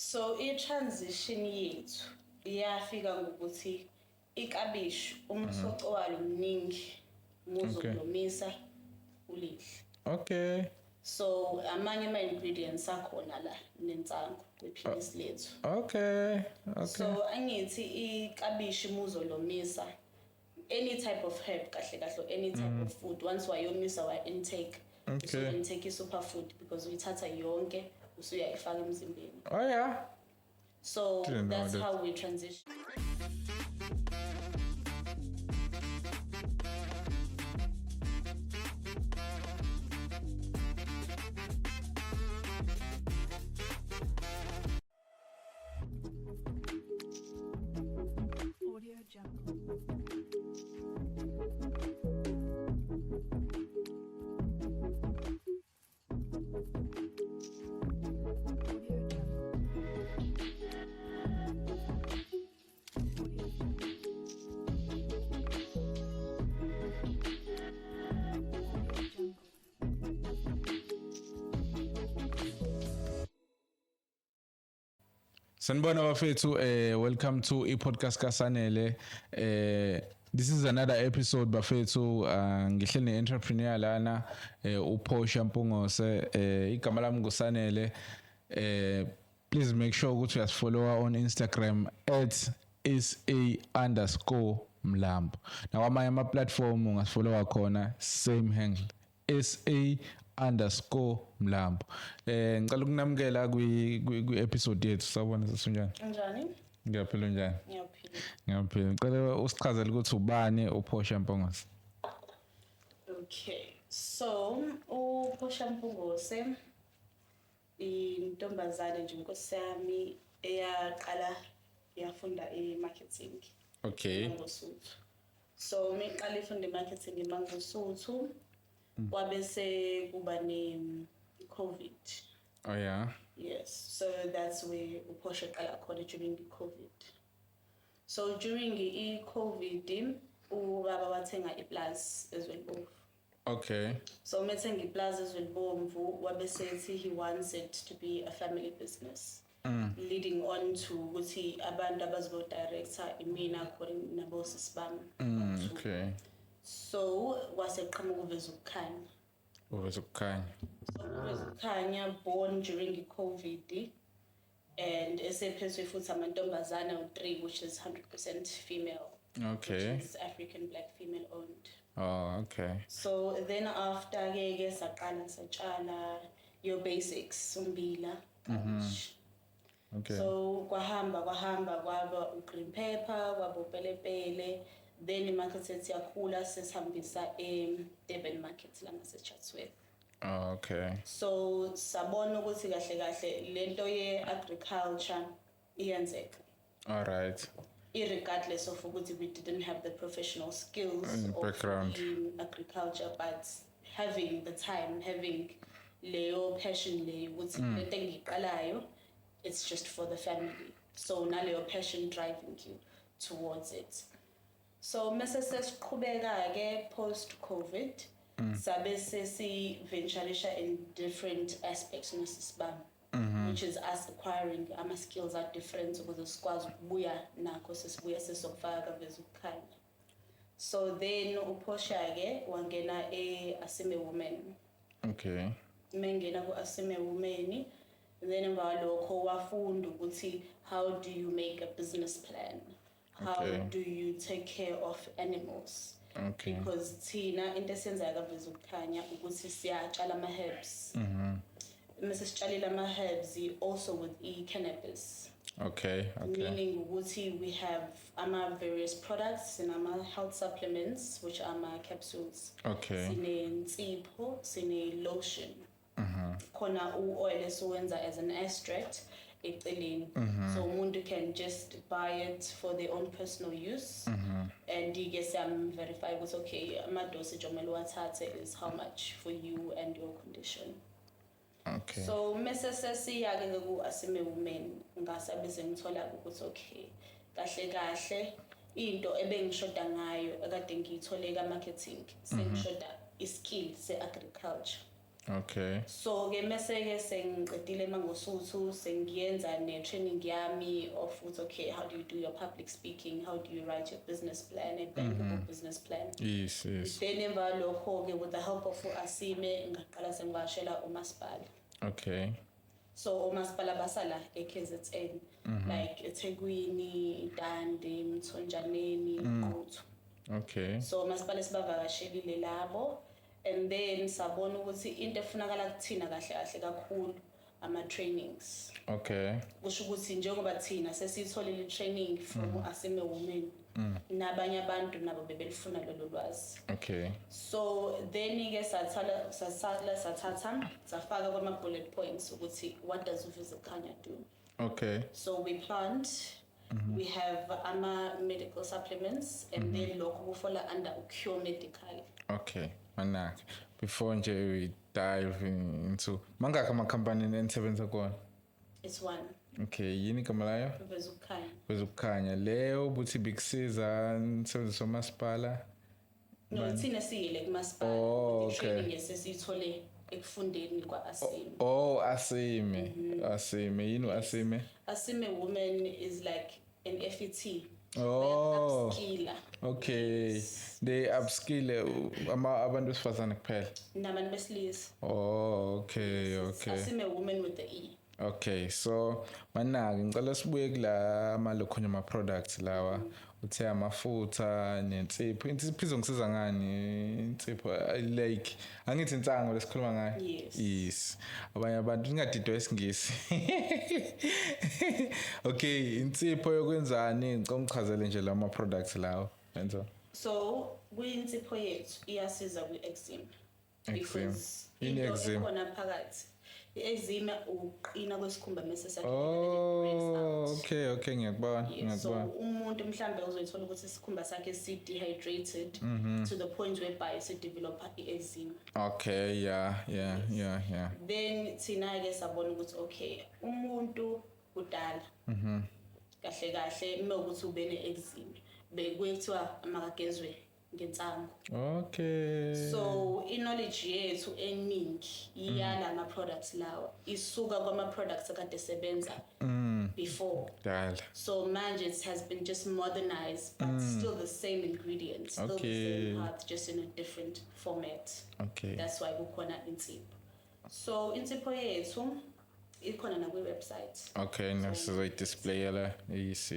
So i-transition yethu iyafika ngokuthi ikabishi umsoco walo mningi muzolomisa ulihle. Okay. So amanye ama-ingredients akhona la nensangu kwiphilisi lethu. Okay. So angithi ikabishi muzolomisa any type of herb kahle any type of food once wayomisa wa intake. So intake superfood because uyithatha yonke usuyayifaka emzimbeni. Oh yeah. So that's how we transition. Audio Jungle. Sanibona bafethu, welcome to i-podcast kaSanele. This is another episode bafethu, ngihleli ne-entrepreneur lana, uPortia Mpungose, igama lami nguSanele. Please make sure ukuthi uyasifollowa on Instagram @SA_Mlambo. Now amanye ama-platform ungasifollowa khona same handle SA_Mlambo. Ngicela ukunamukela kwi-episode yethu. Sawubona sesunjani? Njani? Ngiyaphila njani? Ngiyaphila. Ngicela usichazele ukuthi ubani uPortia Mpungose. Okay. So uPortia Mpungose intombazane nje inkosi yami eyaqala yafunda i-marketing. Okay. eMangosuthu. So miqala ifunda i-marketing eMangosuthu kwabese kuba ne-COVID. Oh yeah. Yes, so that's where uPortia qala khona during the COVID. So during the COVID ubaba wathenga iplaza eZwelibomvu. Okay. So methenga iplaza eZwelibomvu wabesethi he wants it to be a family business. Leading on to ukuthi abantu abazibo director imina according nabo sisibami. Okay. So waseqhamuka uVezukukhanya. Uvezukukhanya. So uVezukukhanya born during the COVID and esephethwe futhi amantombazana u3 which is 100% female. Okay. Which is African black female owned. Oh, okay. So then after ke saqala satshala your basics umbila. Okay. So kwahamba kwaba ugreen pepper, kwaba upelepele, then imarket ethi yakhula sesihambisa eDurban market la ngaseChatsworth. Oh, okay. So sabona ukuthi kahle lento ye-agriculture iyenzeka. All right. Irregardless of ukuthi we didn't have the professional skills and background in agriculture, but having the time, having leyo passion leyo ukuthi lento engiqalayo, it's just for the family. So naleyo passion driving you towards it. So mase sesiqhubeka ke post COVID sabe sesi ventureisha in different aspects nasisibami. Which is us acquiring ama skills are different ukuze sikwazi ukubuya nakho sesibuya sesokufaka Vezukukhanya. So then uPortia ke wangena eAsime Women. Okay. Mengena kuAsime Women then emva lokho wafunda ukuthi how do you make a business plan? How do you take care of animals? Okay. Because thina into esenza kaVezukukhanya ukuthi siyatshala ama herbs. Mase sitshalile ama herbs also with cannabis. Okay. Meaning ukuthi we have ama various products and ama health supplements which are ama capsules. Okay. Sine nsipho, sine lotion. Khona oil esiwenza as an extract eceleni. So umuntu can just buy it for their own personal use. And you get some verify ukuthi okay ama dosage omele wathathe is how much for you and your condition. Okay. So mase sesiya ke kuAsime Women ngasabe sengithola ukuthi okay kahle into ebengishoda ngayo akade ngiyithole ka marketing sengishoda iskill se agriculture. Okay. So ke mase ke sengiqedile mangosuthu sengiyenza ne training yami of ukuthi okay, how do you do your public speaking, how do you write your business plan, a bankable business plan. Yes. Then emva lokho ke with the help of uAsime ngaqala sengivashela uMasipala. Okay. So uMasipala basala eKZN like eThekwini, Dande, Mthonjaneni, Quthu. Okay. So uMasipala sibavakashelile labo. And then sabona ukuthi into efunakala kuthina kahle kahle kakhulu ama trainings. Okay. Kusho ukuthi njengoba thina sesitholile training from uAsime Women nabanye abantu nabo bebelifuna lolu lwazi. Okay. So then ke sathatha safaka kwama bullet points ukuthi what does uVisikhanya do? Okay. So we plant, we have medical supplements, and then lokho kufola under uCure Medical. Okay. Manaki. Before nje we dive into mangaka ama-company enisebenza kuwona? It's one. Okay, yini igama layo? UVisikhanya. Leyo ubuthi bikusiza nisebenzisa uMasipala? No, thina siyile kuMasipala. Oh, the okay. training esesiyithole ekufundeni kwaAsime. Oh, Asime. Asime. Yini uAsime? Asime Women is like an FET. Oh. Upskiller. Okay. They upskill abantu besifazane kuphela. Nabantu besilisa. Oh, okay. Asime Women with the E. Okay, so manaki ngicela sibuye kula amalokho ama products lawa. Uthe amafutha nensipho. Insipho izongisiza ngani? Insipho like angithi insango lesikhuluma ngayo. Yes. Abanye abantu ngingadidwa isingisi. Okay, insipho yokwenzani? Ngicela ngichazele nje lama products lawa. Yenza. So, kwinsipho yethu iyasiza kwi-eczema. Because Ini into eczema? ekhona phakathi i-eczema uqina kwesikhumba mase Oh, okay, ngiyakubona. So umuntu mhlambe uzoyithola ukuthi isikhumba sakhe si-dehydrated to the point whereby se-develop i-eczema. Okay, yeah. Then thina-ke sabona ukuthi okay, umuntu kudala kahle kahle mewukuthi ube ne-eczema bekuthiwa makagezwe ngensango. Okay. So knowledge yethu eningi iyala ama products lawa isuka kwama products akade sebenza before. Dala. So manje it has been just modernized but still the same ingredients, still the same path, just in a different format. Okay. That's why kukhona insipho. So insipho yethu ikhona na kwi-website. Okay, nasizoyi display la. Yes.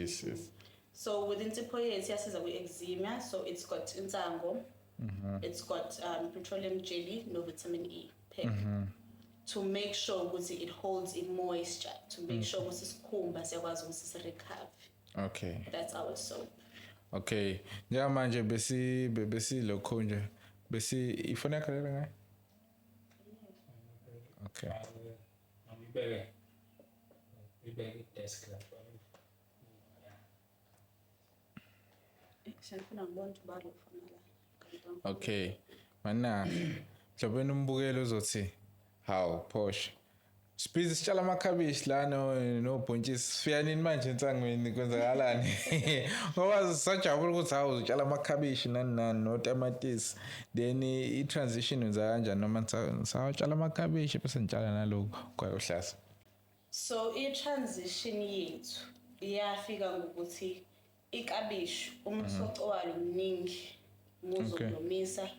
So with insipho yethu yasiza kwi-eczema, so it's got insango, it's got petroleum jelly, no vitamin E, PEG, to make sure ukuthi it holds in moisture, to make sure ukuthi isikhumba siyakwazi ukuthi si-recover. Okay. That's our soap. Okay. Njengamanje besi lokho nje. Besi ifoni yakho lena ngayi? Okay. Ibeke desk lapha. Okay. Mana mhlobeni umbukelo uzothi how posh. Spizi sitshala amakhabishi la nobhontshisi sifika nini manje ensangweni kwenzakalani? Ngoba sajabula ukuthi hawu uzotshala amakhabishi nani notamatisi. Then I-transition wenza kanjani noma sawatshala amakhabishi bese ngitshala naloko kwayohlasa. So i-transition yethu iyafika ngokuthi ikabishi umsoco walo mningi muzolomisa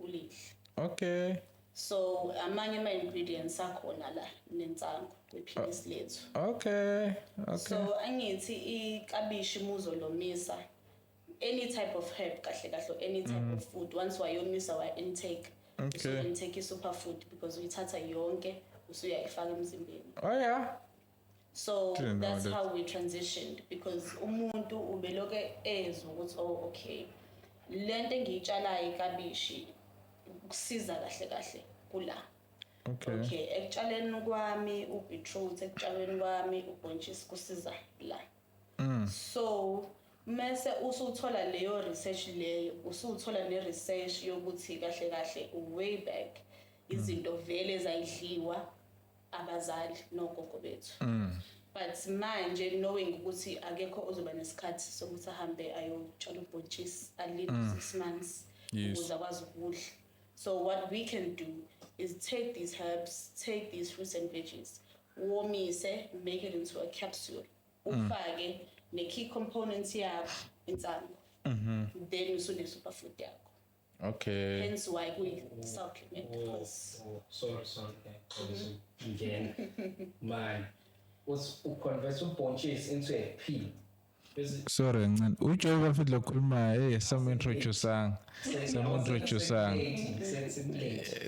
ulidle. Okay. So amanye ama ingredients akhona la nensango kwiphilisi lethu. Okay. So angithi ikabishi muzolomisa any type of herb kahle any type of food once wayomisa wa intake. So intake is superfood because uyithatha yonke usuyayifaka emzimbeni. Oh yeah. So that's how we transitioned because umuntu ubeloke ezwe ukuthi oh okay lento engiyitshalayo ikabishi ukusiza kahle kula. Okay ekutshaleni kwami ubeetroot ekutshaleni kwami ubhontshisi kusiza la. So mase usuthola leyo research leyo usuthola ne research yokuthi kahle way back izinto vele zayidliwa abazali nogogo bethu. But manje knowing ukuthi akekho ozoba nesikhathi sokuthi ahambe ayotshala ubhontshisi alinde 6 months ukuze akwazi ukudla. So what we can do is take these herbs, take these fruits and veggies, womise, make it into a capsule. Ufake ne-key components yakho insango. Then usune superfood yakho. Okay. Hence why we supplement because Sorry. Again, man, was convert ubhontshisi into a pill. Sorry ncane. Ujoe bafite lokhuluma some introducing.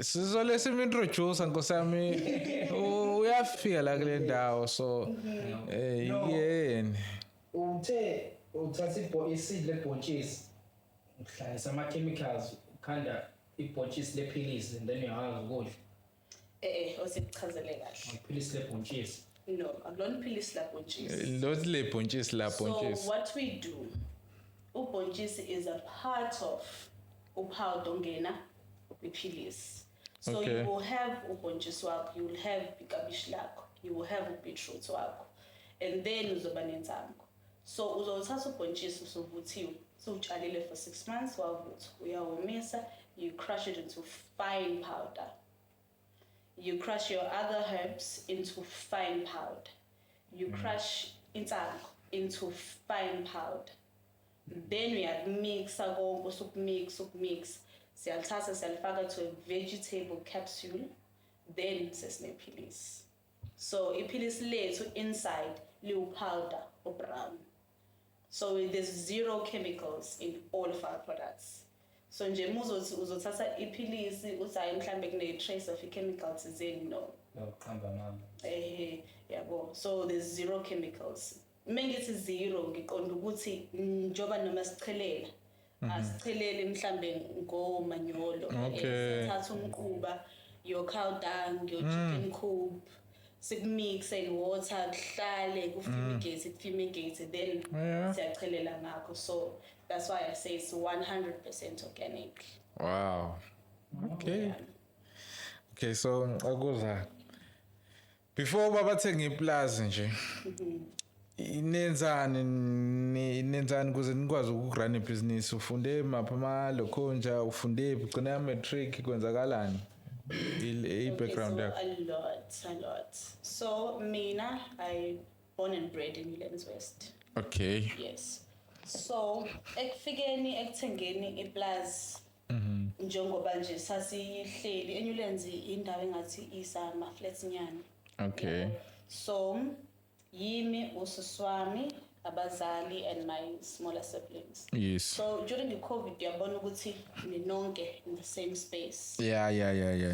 Sizole simintroduce nkosami. Uyafika la kule ndawo so yini. Uthatha iseed lebhontshisi uhlanganisa ama-chemicals ukhanda ibhontshisi lephilisi and then uyakwazi ukudla osikuchazele kahle. iphilisi lebhontshisi. No, akulona iphilisi labhontshisi. Lot le bhontshisi la bhontshisi. So what we do, ubhontshisi is a part of uphawu dongena iphilisi. So Okay. you will have ubhontshisi wakho, you will have ikabishi lakho, you will have ubeetroot wakho, and then uzoba nenzango. So uzothatha ubhontshisi usuvuthiwe, usutshalile for 6 months wavuthwa, uyawomisa, you crush it into fine powder. You crush your other herbs into fine powder. You crush insango into fine powder. Then we have mixa konke ukumix. Siyalithatha siyalifaka to a vegetable capsule. Then sesinephilisi. So iphilisi lethu inside liu powder or brown. So there's 0 chemicals in all of our products. So nje uzothatha iphilisi usayi mhlambe kune trace of chemical thizeni no. Qamba mama. Yabo. So there's 0 chemicals. Mengithi 0 ngiqonda ukuthi njoba noma sichelele. Asichelele mhlambe ngomanyolo. Sathatha umquba, your cow dung, your chicken coop. Sikumix and water kuhlale kufumigate then siyachelela ngakho. So that's why I say it's 100% organic. Wow. Okay. Okay, so akuza. Before babathenga iplaza nje. Inenzani kuze nikwazi ukurun ibusiness ufunde mapha amalokhonja ufunde ugcina amatric kwenzakalani? I-background yakho. A lot. So mina, I born and bred in Newlands West. Okay. Yes. So ekuthengeni iplaza njengoba nje sasihleli eNewlands indawo engathi isama flats nyana. Okay. So yimi usiswami abazali and my smaller siblings. Yes. So during the COVID yabona ukuthi ninonke in the same space. Yeah.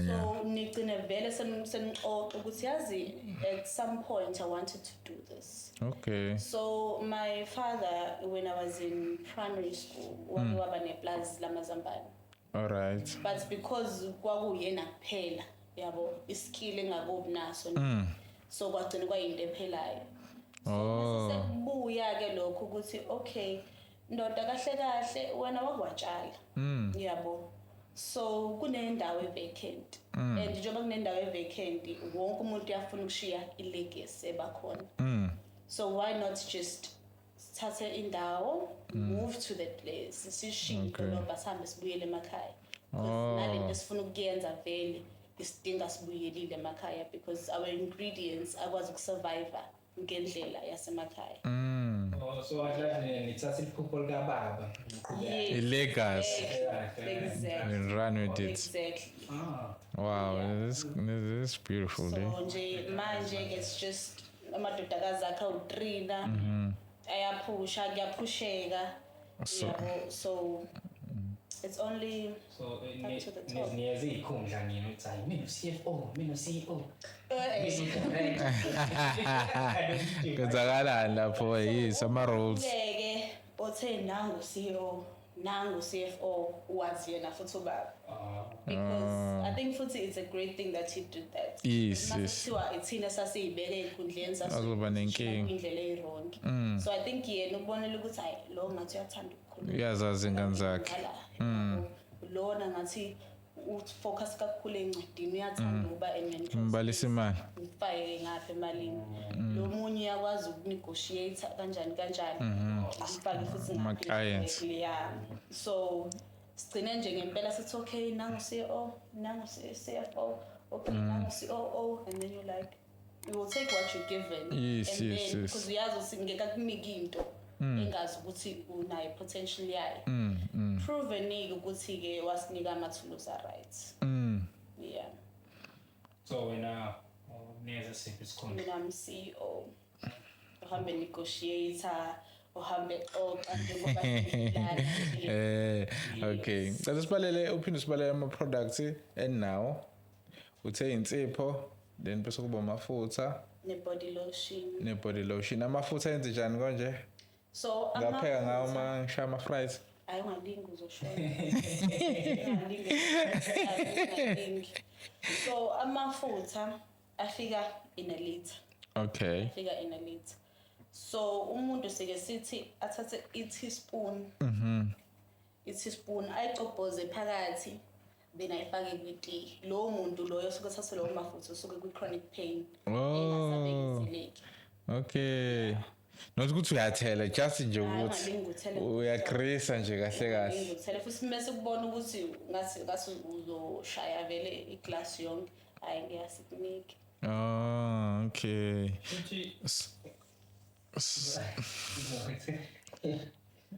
So nigcine vele senixoxa ukuthi yazi at some point I wanted to do this. Okay. So my father when I was in primary school waba neplaza lamazambane. All right. But because kwakuyena kuphela yabo iskill engakubi naso so kwagcina kwayinto ephelayo. So sekubuya ke lokho ukuthi okay ndoda kahle wena wakwatshala yabo. So kunendawo evacant and njengoba kunendawo evacant wonke umuntu uyafuna ukushiya ilegacy ebakhona. So why not just thathe indawo move to that place sishintshe ngoba sihambe sibuyele emakhaya because nalento esifuna ukuyenza vele isidinga sibuyelile emakhaya because our ingredients akwazi ukusurvive ngendlela yasemakhaya. So adlala nithatha iphupho likababa. Legacy. Exactly. And run with it. Exactly. Wow, this is beautiful. So nje manje it's just amadodakazi akhe utrina ayaphusha kuyaphusheka yabo. So it's only So up to the top. niyeze ikhundla nina uthi hayi mina CFO, mina CEO. Kwenzakalani lapho ama roles. Ke othe nangu CEO, nangu CFO wazi yena futhi ubaba. Because I think futhi it's a great thing that he did that. Yes. Masithiwa ithina sasiyibeke eikhundleni Azoba nenkinga. indlela eyirongi. So I think yena ubonile ukuthi hayi lo ngathi uyathanda ukukhuluma. Uyazazi ingane zakhe. Lona ngathi ufocus kakhulu encwadini uyathanda ukuba Mbalisa imali. ngifake ngapha emalini. Lo munye uyakwazi ukunegotiate kanjani. Ngifake futhi Ama-clients. ngapha. Yeah. So sigcine nje ngempela sithi okay nangu CEO nangu CFO okay nangu COO and then you're like you will take what you're given Yes, and yes, then yes. because uyazi ukuthi ngeke kunika into engazi ukuthi unayo potential yayo proven ukuthi ke wasinika amathuluzi right yeah So wena neza siphi isikhundla? mina I'm CEO uhambe negotiator uhambe xoxa njengoba Okay. Cela sibalele uphinde sibalele ama products and now uthe insipho then bese kuba amafutha ne-body lotion amafutha enze njani konje so ngapheka ngawo mangishaya ama fries ayingalingi uzoshona ayingalingi so amafutha afika in a liter okay so umuntu sike sithi athathe i-teaspoon i-teaspoon ayicobhoze phakathi then ayifake kwi-tea lo muntu loyo suke thathe lo mafutha usuke kwi-chronic pain engasabekezeleki okay not ukuthi uyathela just nje ukuthi uyagrisa nje kahle ngikuthele futhi mase kubona ukuthi ngathi uzoshaya vele iglass yonke hayi ngiyasikuniki okay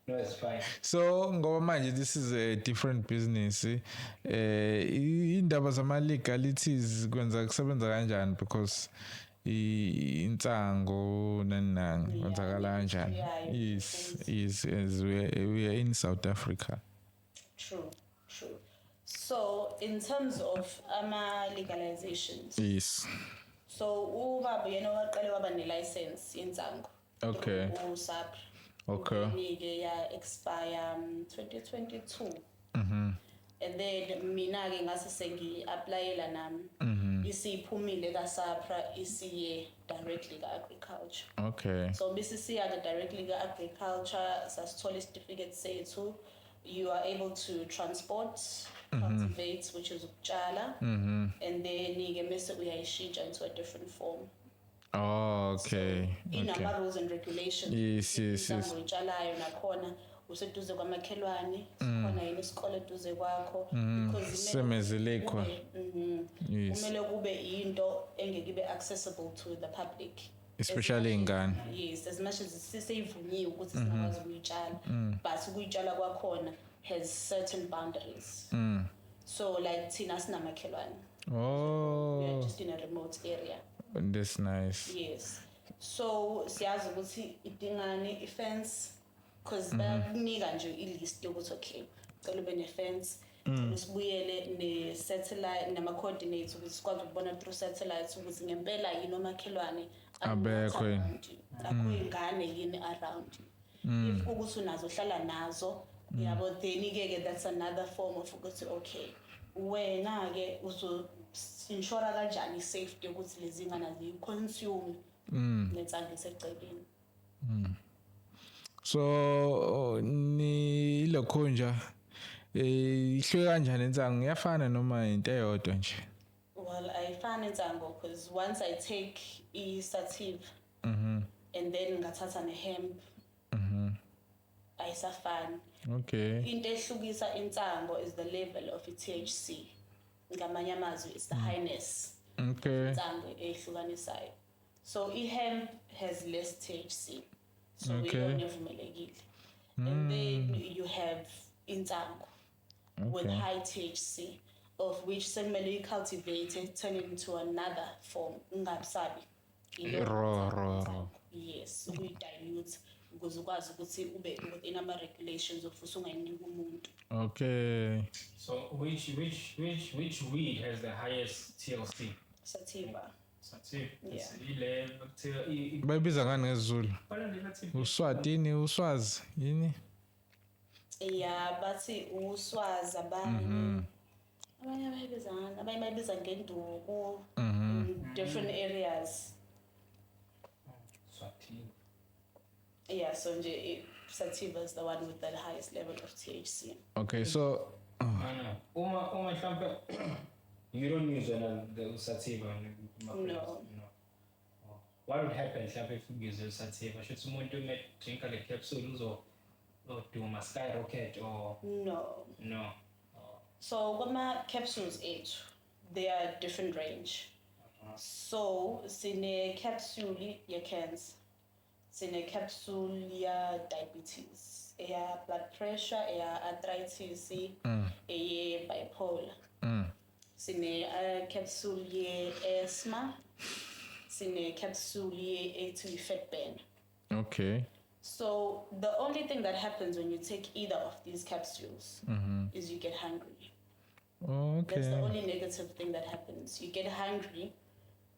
No, it's fine. so ngoba manje this is a different business indaba zama legalities kwenza kusebenza kanjani because insango nani kwenzakala kanjani is we are in South Africa. True so in terms of legalizations Yes. so ubaba yena waqale waba ne-license yensango Okay. uSAPRA Okay. ke ya expire 2022 and then mina ke ngase sengi-applyela nami isiphumile kaSAPRA isiye directly ka-agriculture Okay. so bese siya directly ka-agriculture sasithola isitifiketi sethu you are able to transport cultivate which is ukutshala and then ke bese uyayishintsha into a different form Oh, okay. inama rules and regulations Yes. uyitshalayo nakhona useduze kwamakhelwane khona yini isikole eduze kwakho because semezelekwa. Yes. kumele kube into engeke ibe accessible to the public Especially ingane. yes as much as siseyivunyiwe ukuthi singakwazi ukuyitshala but ukuyitshala kwakhona has certain boundaries so like thina sinamakhelwane we are Oh, just in a remote area that's nice. yes so siyazi ukuthi idingani ifence because bakunika nje ilist yokuthi okay cela ube ne-fence cela sibuyele ne-satellite nama-coordinates ukuthi sikwazi ukubona through satellites ukuthi ngempela yini omakhelwane Abekho yini. akho ingane yini around you if ukuthi unazo hlala nazo yabo then-ke that's another form of ukuthi okay wena-ke insure kanjani i-safety yokuthi lezi ngane ziyi-consume nensango esegcekeni So ni lokhonja ihlwe kanjani insango iyafana noma into eyodwa nje. well ayifani insango because once I take i-sativa and then ngathatha ne-hemp ayisafani Okay. into ehlukisa insango is the level of i-THC ngamanye amazwi is the highness Okay. insango ehlukanisayo so i-hemp has less THC so Okay. iyona evumelekile and then you have insango with Okay. high THC of which sekumele cultivated turn it into another form ungabisabi Raw. yes ukuyidilute ukuze ukwazi ukuthi ube within ama-regulations of usungayinika umuntu Okay. So which weed has the highest TLC? sativa Sativa. Yeah. Ile bacteria Bayibiza ngani ngesiZulu? sativa. Uswatini, uswazi yini? ya bathi uswazi abanye abayibiza ngani abanye bayibiza ngenduku in different areas Sativa. yeah so nje sativa is the one with the highest level of THC Okay, so Uma mhlambe you don't use the sativa No. Oh. What would happen mhlambe if you use the sativa? Should umuntu drink le capsule or do a skyrocket or No. no? Oh, So kuma capsules ethu, they are different range. So sine capsule ye cancer, sine capsule ya diabetes, ya blood pressure, ya arthritis, ya bipolar. Sine capsule ye asthma, sine capsule ye ethi fat burn. Okay. So the only thing that happens when you take either of these capsules is you get hungry. That's the Okay. only negative thing that happens. You get hungry,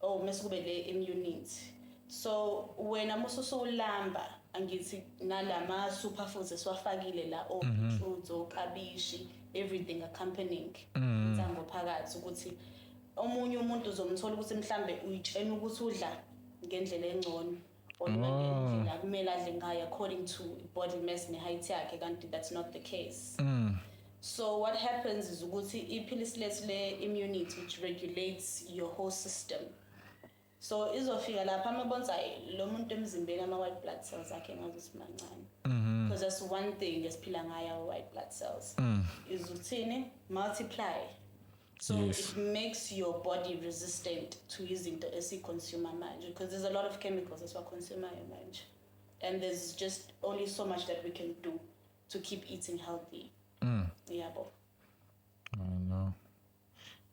oh, mesubele immunity. So when I'm also so lamba, angithi nalama superfoods esiwafakile la beetroots kabishi, everything accompanying intsango phakathi ukuthi omunye umuntu uzomthola ukuthi mhlambe uyitshena ukuthi udla ngendlela engcono or indlela kumele adle ngayo according to body mass ne-height yakhe, kanti that's not the case. So what happens is ukuthi iphilisi lethu le-immunity which regulates your whole system. So izofika lapha amabonza lo muntu emzimbeni ama-white blood cells akhe ngazuthi mancane. Because that's one thing esiphila ngayo our-white blood cells. Is uthini? Multiply. So Yes. it makes your body resistant to izinto esi-consumer manje, because there's a lot of chemicals esiwa-consumer manje. And there's just only so much that we can do to keep eating healthy. Yabo. I know.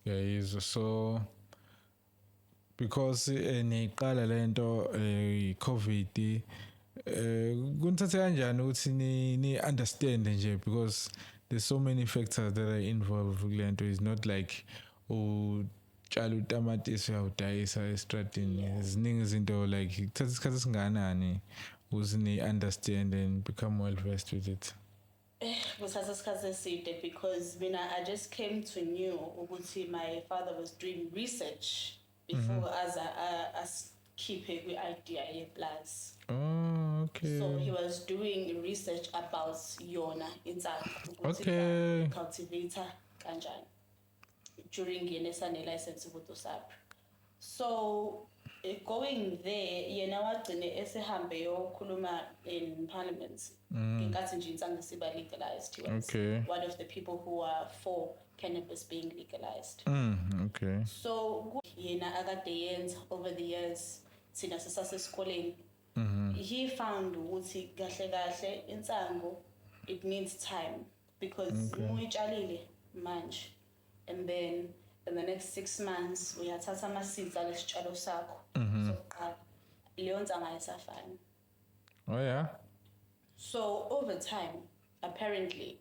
Yeah, so because niqala lento COVID kunithathe kanjani ukuthi ni understand nje, because there's so many factors that are involved kulento. It's not like utshala utamatisi uyawudayisa estradini. Ziningi izinto like kuthatha isikhathi esingakanani ukuze ni understand and become well versed with it. Kuthatha isikhathi eside because I just came to know ukuthi my father was doing research before as keep a idea ye-plus. Oh, okay. So he was doing research about yona intsangu, Okay. cultivator kanjani during yena license with USAP. So going there, yena wagcine esehambe yokhuluma in parliament. Ngenkathi nje intsangu siba legalized. He was Okay. one of the people who are for cannabis being legalized. Okay. So yena akade yenza over the years sina sisasesikoleni. He found ukuthi kahle kahle intsangu it needs time because uyitshalile manje, and then in the next 6 months uyathatha ama-seeds alesitshalo sakho sokuqala, leyo ntsangu ayisafani. Oh yeah. So over time apparently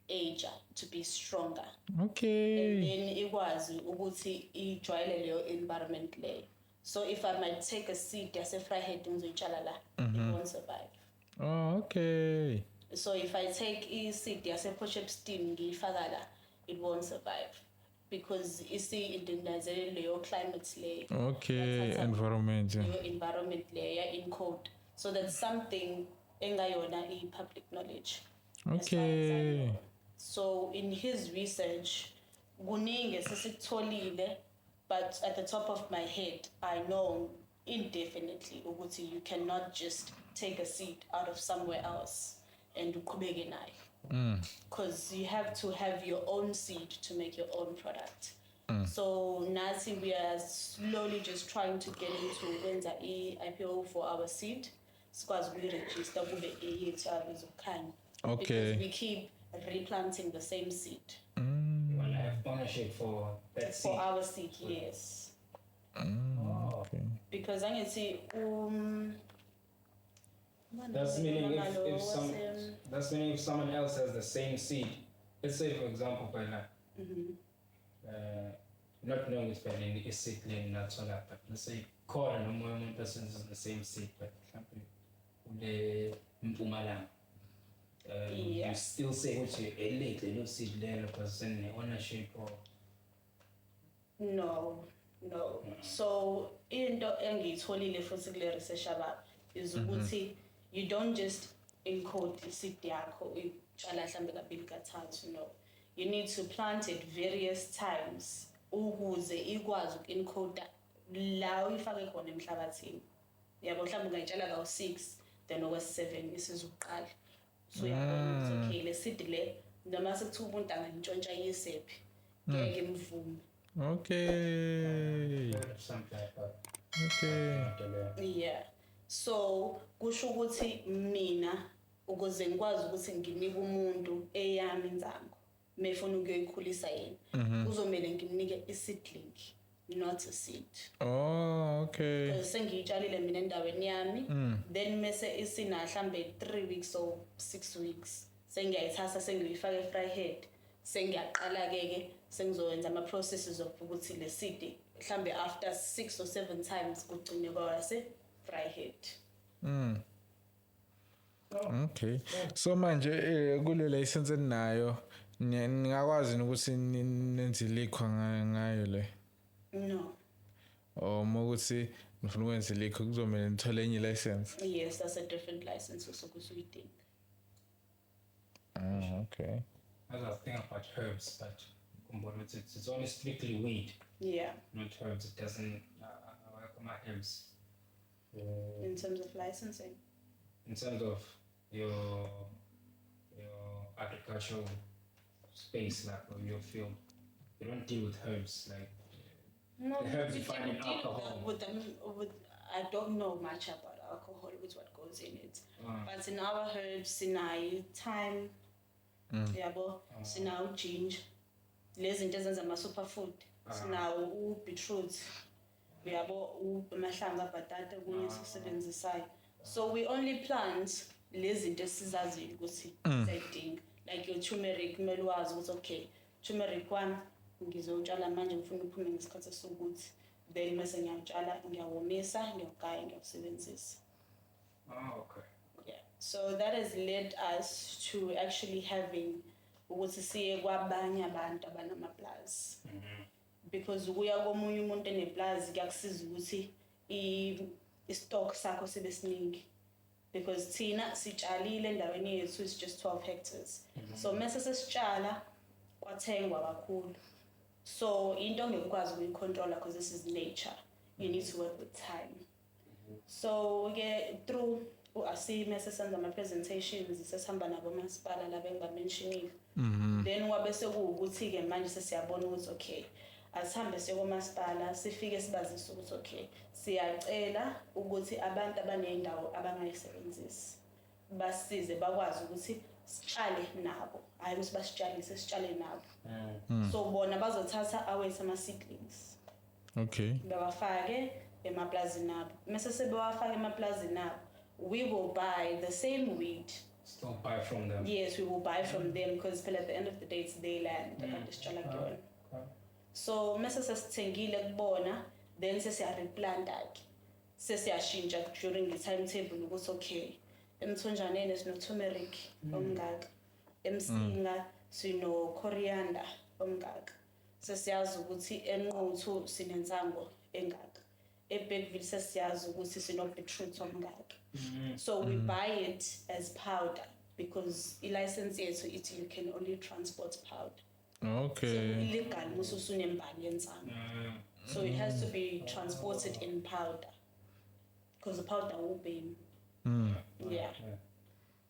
age to be stronger, Okay. and then ikwazi ukuthi ijwayele leyo environment leyo. So if I might take a seed yase-Vryheid ngizoyitshala la, it won't survive. Oh, okay. So if I take i-seed yase-Potchefstroom ngiyifaka la, it won't survive because isi-indenzele leyo climate leyo. Okay, environment. Yeah. Leyo environment leyo encode. So that's something engayona i-public knowledge. as far as I Okay. know. So in his research, kuningi esesikutholile, but at the top of my head, I know indefinitely ukuthi you cannot just take a seed out of somewhere else and uqhubeke nayo. Because you have to have your own seed to make your own product. So nathi we are slowly just trying to get into wenza i-IPO for our seed. Sikwazi ukuyi-register kube eyethu abezokukhanya. Okay. Because we keep replanting the same seed. you want to have ownership for that seed. For our seed, yes. Oh. Okay. Because I can see That's meaning if someone else has the same seed. Let's say for example, by now, not knowing it's by any seed lane, not so that, but let's say corn and one person is the same seed, but the Mpumalanga. You still say which you seed there because in ownership or no. So into engiyitholile futhi kule research aba is ukuthi you don't just encode seed yakho uyitshala mhlambe kabili kathathu, no. You need to plant it various times ukuze ikwazi uku-encode la uyifake khona emhlabathini. Yabo mhlambe ungayitshala ka-6 then okwesi-7 isizuqala. so uyabona ukuthi okay le seed le noma sekuthiwa umuntu angantshontsha yisephi ngeke imvume. Okay. Something like that. Okay. Yeah, so kusho ukuthi mina ukuze ngikwazi ukuthi nginike umuntu eyami inzango mefuna ukuyikhulisa yena uzomela ngimnike i-seedling not a seed. Oh, okay. Because sengiyitshalile mina endaweni yami then mase isina mhlambe 3 weeks or 6 weeks sengiyayithatha sengiyifaka e-Vryheid sengiyaqala ke sengizowenza ama processes of ukuthi le seed mhlambe after 6 or 7 times kugcine kwase Vryheid. Okay. So manje kule license eninayo ningakwazi ukuthi nenze likho ngayo le. No. Mokuthi ngifuna ukwenza likho kuzomela nithole enye license. Yes, that's a different license usukuyidinga. Okay. I was thinking about herbs, but it's only strictly weed, Yeah, not herbs. It doesn't work on my herbs. in terms of licensing. In terms of your agricultural space, like or your field, you don't deal with herbs like No, the herbs we you find in deal alcohol. with them. I don't know much about alcohol with what goes in it. But in our herbs, sinai thyme, yabo, sinaw ginger, lezi zinto ezenza ama superfood, sinaw beetroot, yabo, amahlamvu abhatata kunye sikusebenzisayo. So we only plant lezi zinto esizaziyo ukuthi siyadinga. Like your turmeric, kumele wazi ukuthi okay, turmeric wami ngizotshala manje ngifuna uphume ngesikhathi sokuthi then mase ngiyatshala ngiyawomisa ngiyagaya ngiyasebenzisa. Okay. Yeah, so that has led us to actually having ukuthi siye kwabanye abantu abanamaplazi because ukuya komunye umuntu eneplazi kuyakusiza ukuthi i-stock sakho sibe siningi because thina sitshalile endaweni yethu is just 12 hectares. So mase sesitshala kwathengwa kakhulu. So into ngekwazi ukuyicontrola because this is nature. You need to work with time. So through uAsime sesenza ama presentations sesihamba nabo masipala la bengamentionile. Then wabe sekuwukuthi ke manje sesiyabona ukuthi okay asihambe siyomasipala sifike sibazise ukuthi okay siyacela ukuthi abantu abanendawo abangayisebenzisi basize bakwazi ukuthi sitshale nabo hayi ukuthi basitshalise sitshale nabo. So bona bazothatha away sama seedlings. Okay. Bewafake emaplazini nabo mase sebewafaka emaplazini nabo we will buy the same weed. Still buy from them. Yes, we will buy from them because at the end of the day it's their land abasitshala kuyona. So mase sesithengile kubona then sesiyareplanta ke sesiyashintsha during the timetable ukuthi okay emthonjaneni sino turmeric omngaka emsinga sino coriander omngaka sesiyazi ukuthi enquthu sinenzango engaka eBergville sesiyazi ukuthi sino beetroot omngaka. So we buy it as powder because i-license yethu ithi you can only transport powder. Okay. Illegal mususunembali yenzango. So it has to be transported in powder because the powder will be yeah.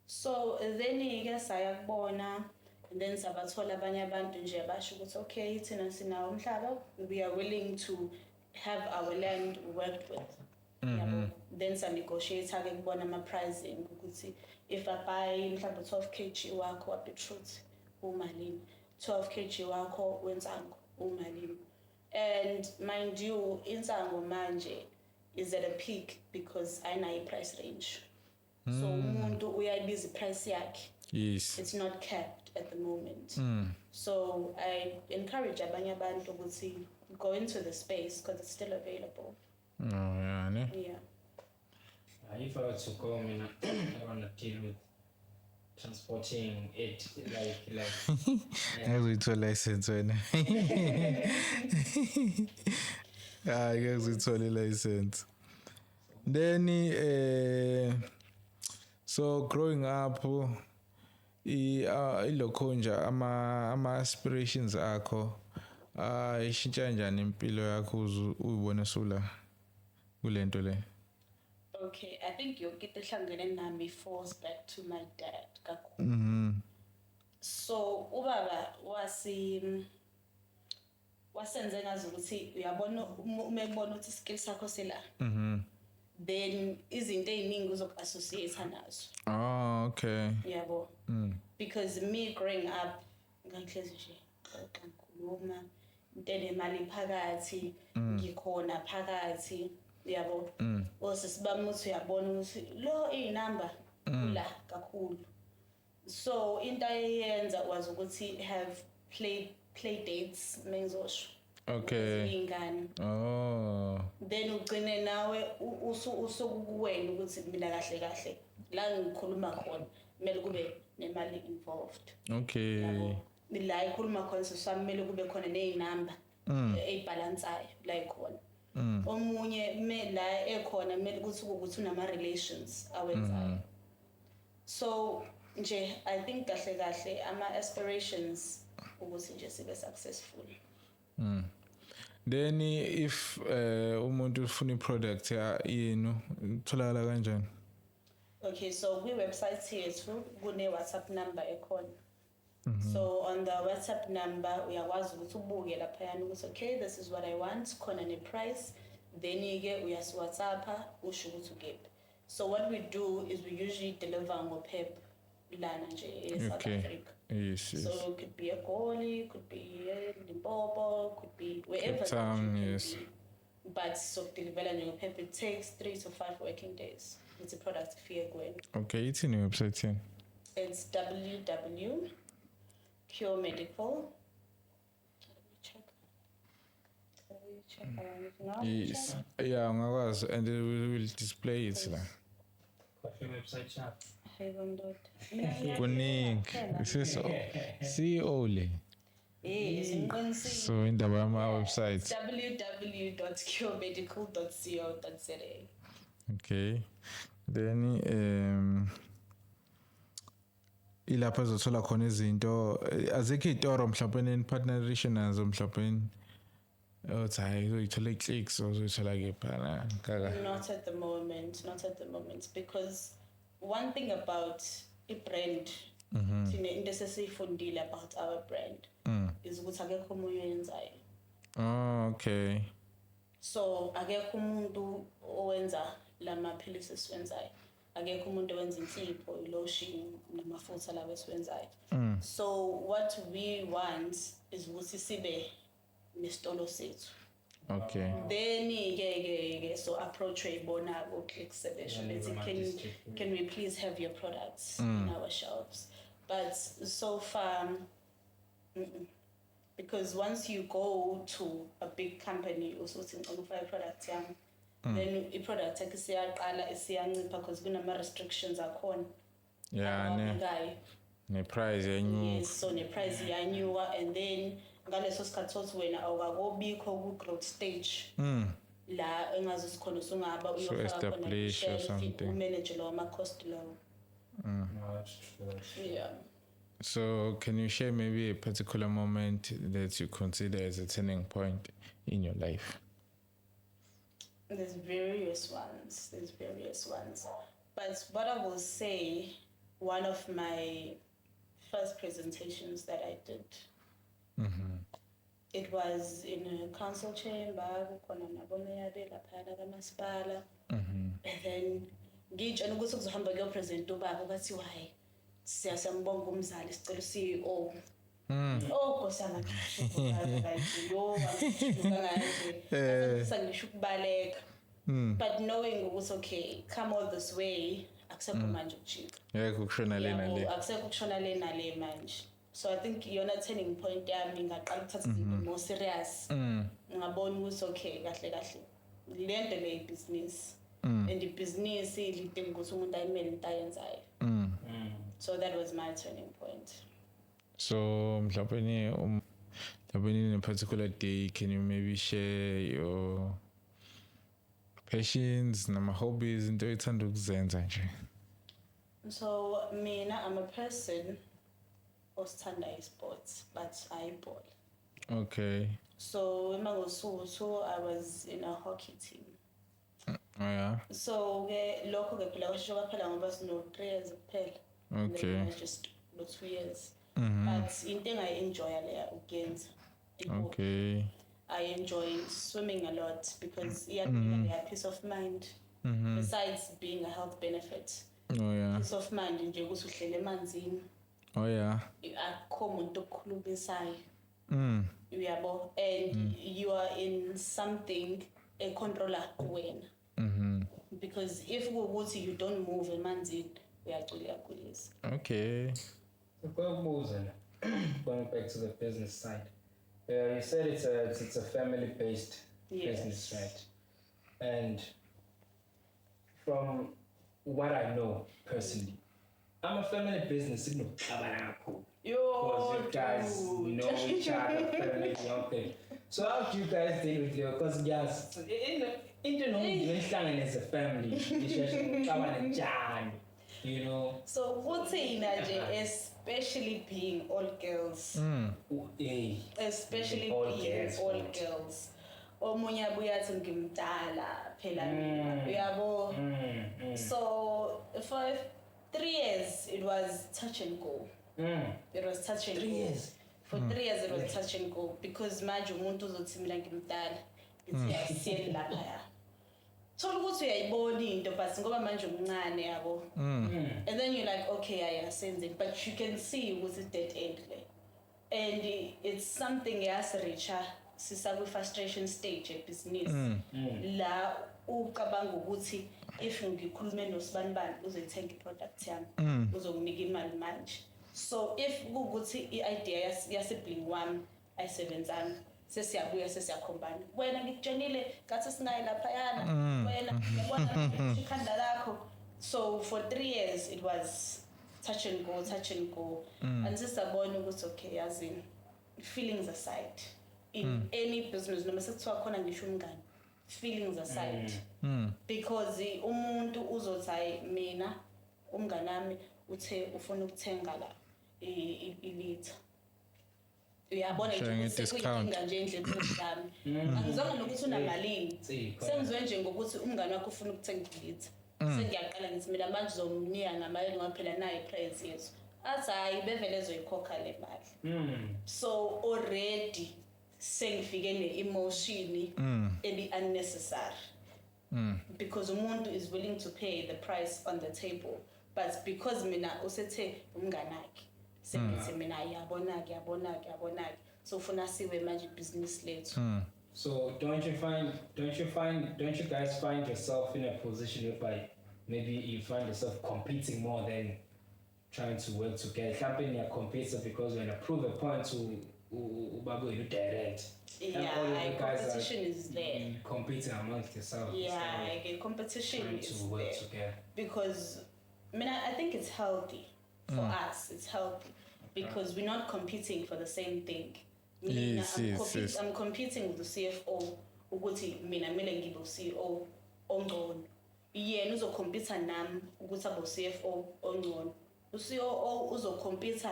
So then ike saya kubona and then sabathola abanye abantu nje basho ukuthi okay thina sinawo umhlaba we are willing to have our land worked with. Then sa negotiate ke kubona ama pricing ukuthi if I buy mhlawumbe 12 kg wakho wa beetroot umalini 12 kg wakho wenzango umalini. And mind you insango manje is at a peak because ayinayo price range. So umuntu uyayibiza price yakhe. Yes. It's not capped at the moment. So I encourage abanye abantu ukuthi go into the space because it's still available. Oh yeah, ne? Yeah. If I were to go, I mean, I want to deal with transporting it like Ngizithola license wena. Ngizithola license. Then so growing up ilokho nje ama aspirations akho ishintsha kanjani impilo yakho uyibona sula kulento le. Okay, I think yonke into ehlangene nami falls back to my dad kakhulu. So ubaba wasenze ngazi ukuthi uyabona uma ekubona ukuthi skill sakho sela. Then izinto eziningi uzoku-associate nazo. Oh, okay. Yabo. Because me growing up ngangihlezi nje xoxa ngikhuluma into enemali phakathi ngikhona phakathi yabo. Osisibami uthi uyabona ukuthi lo inamba kula kakhulu. So into ayenza was ukuthi have play dates mengizosho. Okay. Ingane. Oh. Then ugcine nawe usukuwena ukuthi mina kahle la ngikhuluma khona kumele kube nemali involved. Okay. La ikhuluma khona sisamele kube khona nezinamba ezibalansayo la ikhona. Omunye la ekhona kumele ukuthi unama relations awenzayo. So nje I think kahle ama aspirations ukuthi nje sibe successful. Then if umuntu ufuna iproduct yenu itholakala kanjani? Okay, so kwi website yethu kune WhatsApp number ekhona. So on the WhatsApp number uyakwazi ukuthi ubuke lapha yana ukuthi okay, this is what I want, khona ne price, then ke uyasi WhatsAppa usho ukuthi ukephi. So what we do is we usually deliver ngopep lana nje South Africa. Yes. So it could be a Goli, could be Limpopo, could be wherever. Cape Town, yes. But so deliver ngopep it takes 3 to 5 working days. It's a product fee going. Okay, it's in your website here. It's www.curemedical. Let me check now. Yes. Yeah, ngakwazi and we will display it la. What's your website shop? Kuningi. This is CEO le. So in the website. www.curemedical.co.za. Okay. Then ilapha zothola khona izinto azikho itoro mhlawumbe in partnership nazo mhlawumbe othi hayi uzoyithola iclicks ozoyithola kepha kaka. Not at the moment, because one thing about a brand thina into esesiyifundile about our brand is ukuthi akekho umuntu oyenzayo. Oh, okay. So akekho umuntu owenza lamaphilisi esiwenzayo, akekho umuntu owenza insipho, lotion namafutha lawo esiwenzayo. So what we want is ukuthi sibe nesitolo sethu. Okay. Then ke so approach ibona go click sebesho bethi can we please have your products in our shelves, but so far because once you go to a big company usuthi ngicela ufake product yami then i-product yakhe siyaqala isiyancipha because kunama restrictions akhona. Yeah, ne price yanyuka. Yes, so ne price yanyuka and then ngaleso sikhathi sothi wena awukakobikho ku growth stage la engazi sikhona usungaba uyofaka khona shelf umanage lawo ama cost lawo. No, that's true. Yeah. So can you share maybe a particular moment that you consider as a turning point in your life? There's various ones. But what I will say, one of my first presentations that I did, it was in a council chamber, and then ngitshela ukuthi kuzohamba kuyopresenta ubaba bathi why siyasambonga umzali sicela CEO. Oh nkosana yo ngisho ukubaleka. But knowing ukuthi okay, come all this way akusekho manje ukujika. Yeke ukushona lena le. Akusekho ukushona lena le manje. So I think yona turning point yami ngaqala ukuthatha izinto more serious. Ngabona ukuthi okay kahle lento le business. And the business lidinga ukuthi umuntu ayimele into ayenzayo. So that was my turning point. So mhlawumbe in a particular day, can you maybe share your passions nama hobbies into oyithanda ukuzenza nje? So mina I'm a person osithanda sports but ayibhola. Okay. So when I was I was in a hockey team. Oh yeah. So ke lokho ke phela kwasho kwaphela ngoba sino 3 years kuphela. And then Okay. it was just no 2 years. But into engayi-enjoya leya ukuyenza. Okay. I enjoy swimming a lot because iyakunika leya peace of mind. Besides being a health benefit. Oh yeah. Peace of mind nje ukuthi uhlele emanzini. Oh yeah. Akukho umuntu okukhulumisayo. Mm. And you are in something controller wena. Because if you don't move emanzini uyagulisa. Okay. So going back to the business side, you said it's a family-based business, right? And from what I know personally, I'm a family business. Because you guys know each other, family, young thing. So how do you guys deal with your? Because guys, into as a family, you know. So what's especially being all girls. Especially being all girls. Omunye abuya athi ngimdala phela mina uyabo. So for 3 years it was touch and go. It was touch and 3 go. years. For 3 years it was touch and go because manje umuntu uzothi mina ngimdala ngithi yasiyeni lapha ya. Thola ukuthi uyayibona into but ngoba manje umncane yabo. And then you're like okay ayasenze but you can see ukuthi dead end le. And it's something yasiricha sisa ku frustration stage ebusiness la ucabanga ukuthi if ngikhulume noSibanibani uzoyithenga iproduct yami uzonginika imali manje. So if ukuthi iidea yasibling wami ayisebenzanga sesiyabuya sesiyakhombana wena ngikutshenile ngathi sinaye lapha yana wena yabona ikhanda lakho. So for 3 years it was touch and go and sisabona ukuthi okay yazini feelings aside in any business noma sekuthiwa khona ngisho umngane feelings aside because umuntu uzothi hayi mina umngane nami uthe ufuna ukuthenga la ilitha uyabona nje sekuyinkinga nje endlebeni zami angizange nokuthi unamalini sengizwe nje ngokuthi umngane wakho ufuna ukuthenga ilitha sengiyaqala ngithi mina manje uzomnika ngamalini ngoba phela nayi price yethu athi hayi bevele ezoyikhokha le mali. So already sengifike ne-emotion ebi unnecessary because umuntu is willing to pay the price on the table but because mina usethe umnganakhe sengithi mina yabona so ufuna siwe manje business lethu. So don't you guys find yourself in a position whereby maybe you find yourself competing more than trying to work together? Something you're competing because you're gonna prove a point to Ubabu you direct. Yeah, competition is there. Competing amongst yourself. Yeah, competition is to work there. Together. Because I think it's healthy for us. It's healthy because we're not competing for the same thing. I'm competing with the CFO. Ukuthi mina kumele ngibe uCEO ongcono. Yena uzocompete nami ukuthi abe uCFO ongcono. uCEO uzocompete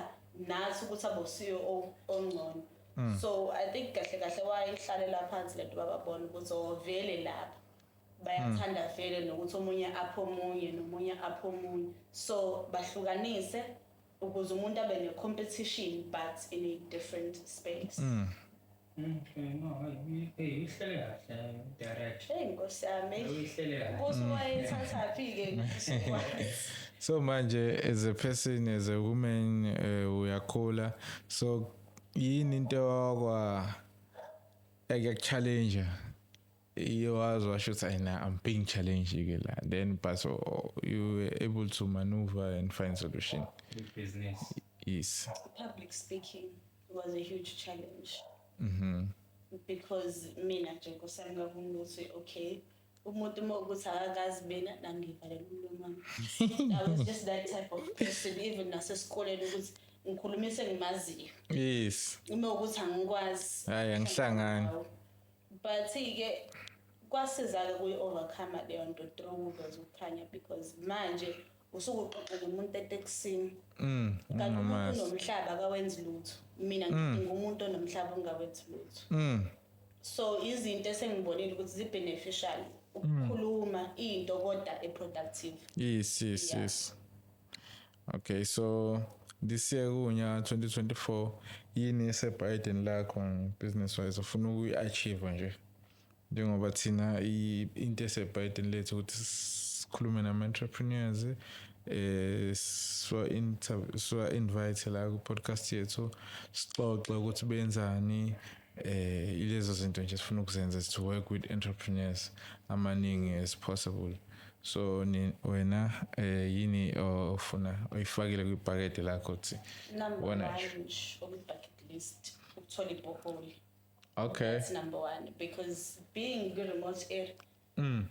nathi ukuthi abe uCEO ongcono. So I think kahle wayihlalela phansi lento bababona ukuthi vele lapha bayathanda vele nokuthi omunye apho omunye nomunye apho omunye. So bahlukanise ukuze umuntu abe ne competition but in a different space. Okay, no, hey, uhlele kahle direct. Hey Nkosi yami. Uhlele kahle. Nkosi wayethatha phi ke? So manje as a person, as a woman, uyakhula. So yini into yakwa challenge you washo ukuthi I'm being challenged la, then but so you were able to maneuver and find solution. With business. Yes. Public speaking was a huge challenge. Because mina nje Nkosi ngabona ukuthi okay umuntu ukuthi akakazi mina nangivalela umlomo wami. I was just that type of person even nasesikoleni ukuthi ngikhulumise ngimaziyo. Yes. Uma ukuthi angikwazi. Hayi angihlangani. But ke kwasiza ke overcome leyo nto through uveze ukukhanya because manje usuke uxoxa nomuntu eteksini. Kanti umuntu nomhlaba akawenzi lutho. Mina ngingumuntu onomhlaba ongawenzi lutho. So izinto esengibonile ukuthi zi-beneficial ukukhuluma into kodwa e-productive. Yes. Yeah. Okay, so this year kunya 2024 yini esebhayideni lakho business wise ufuna ukuyi-achieve nje njengoba thina into esebhayideni lethu ukuthi sikhulume nama-entrepreneurs siwa-invite la ku-podcast yethu sixoxe ukuthi benzani ilezo zinto nje sifuna ukuzenza is to work with entrepreneurs amaningi as possible. So wena yini ofuna uyifakile kwibhakede lakho uthi Number wona one on the bucket list, ukuthola ibhoholi. okay That's number one because being remote area,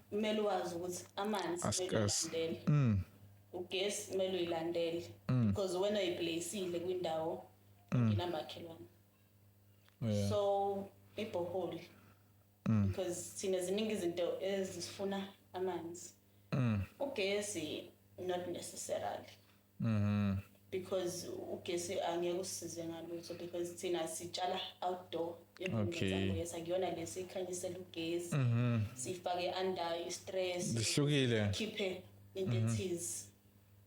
kumele wazi ukuthi amanzi kumele Askas. uyilandele. Ugesi kumele uyilandele because wena uyiplaceile kwindawo nginamakhelwane. Yeah. So ibhoholi because thina ziningi izinto ezifuna amanzi. Ugesi not necessarily. Because ugesi angeke usisize ngalutho because thina sitshala outdoor Okay. yes akuyona lesikhanyisela ugesi sifake under i-stress Zihlukile. khiphe into ethize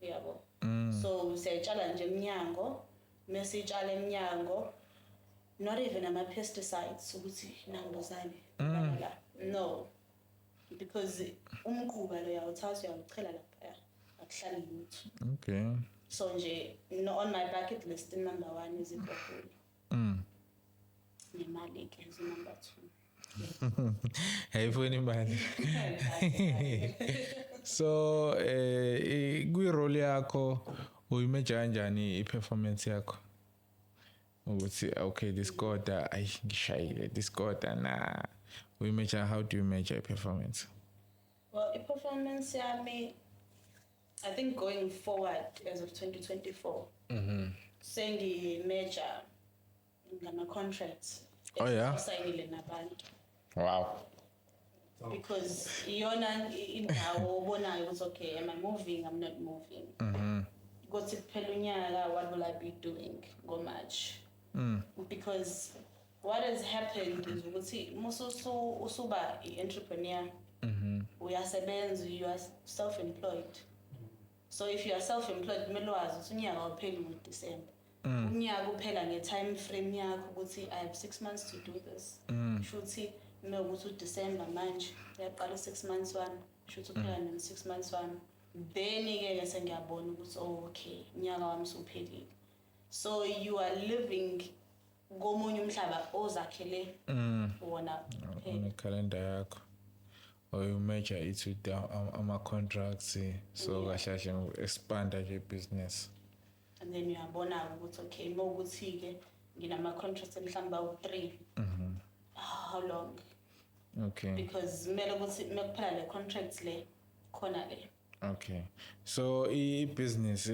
yabo so siyayitshala nje emnyango mase itshala emnyango not even ama-pesticides ukuthi inambuzane la no because umquba lo uyawuthatha uyawuchela lapha akuhlali lutho. Okay. So nje on my bucket list number 1 is ibhoholi. Nemali ke is number 2. Hayifuni imali. So kwi-role yakho uyimeasure kanjani i-performance yakho ukuthi okay this quarter ayi ngishayile this quarter na uyimeasure how do you measure performance? Well, performance yami I think going forward as of 2024 sengi-measure ngama-contracts Oh, yeah? esayinile nabantu Wow. because iyona indawo obonayo ukuthi okay am I moving, I'm not moving. Ukuthi kuphela unyaka what will I be doing ngo-March? Because what has happened is ukuthi usuba i-entrepreneur uyasebenza, you are self-employed. So if you are self-employed kumele wazi ukuthi unyaka upheli ngoDisemba. Unyaka uphela nge-time frame yakho ukuthi I have 6 months to do this. Shuthi kumele ukuthi uDisemba manje uyaqala 6 months wami, shuthi uphela no-6 months wami. Then ke sengiyabona ukuthi oh okay unyaka wami usuphelile. So you are living komunye umhlaba ozakhele wona On calendar yakho. Or you measure it with ama-contracts so kahle expand your business. and then uyabona ukuthi okay mawukuthi ke nginama-contracts mhlawumbe awu-3 how long Okay. because kumele ukuthi mekuphela le contracts le khona le. Okay. So business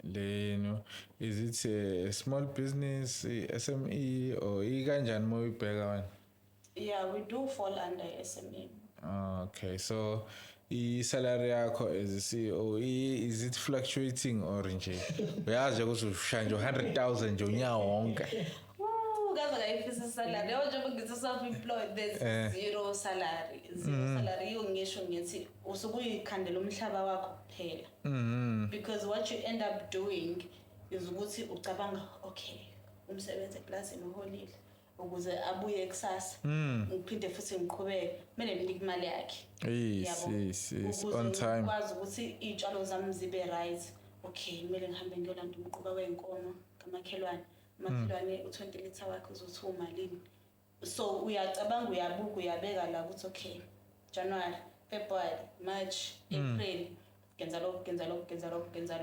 leno is it a small business, SME or kanjani mawuyibheka wena? Yeah, we do fall under SME. Okay. So salary yakho as a CEO is it fluctuating or nje? Uyazi ukuthi ushanje 100,000 nje unyaka wonke. Kaze ngayifisa salary yabo njengoba ngithi self-employed there's zero salary. Salary iyo ngisho ngithi usuke uyikhandela umhlaba wakho kuphela. Because what you end up doing is ukuthi ucabanga okay umsebenzi eclassini uholile ukuze abuye kusasa ngiphinde futhi ngiqhubeke kumele nginike imali yakhe. Yes, on time. Ukwazi ukuthi iy'tshalo zami zibe right. Okay kumele ngihambe ngiyolanda umquba wey'nkomo kamakhelwane. Umakhelwane u-20 litre wakhe uzothi umalini. So uyacabanga uyabuka uyabeka la ukuthi okay January, February, March, April genza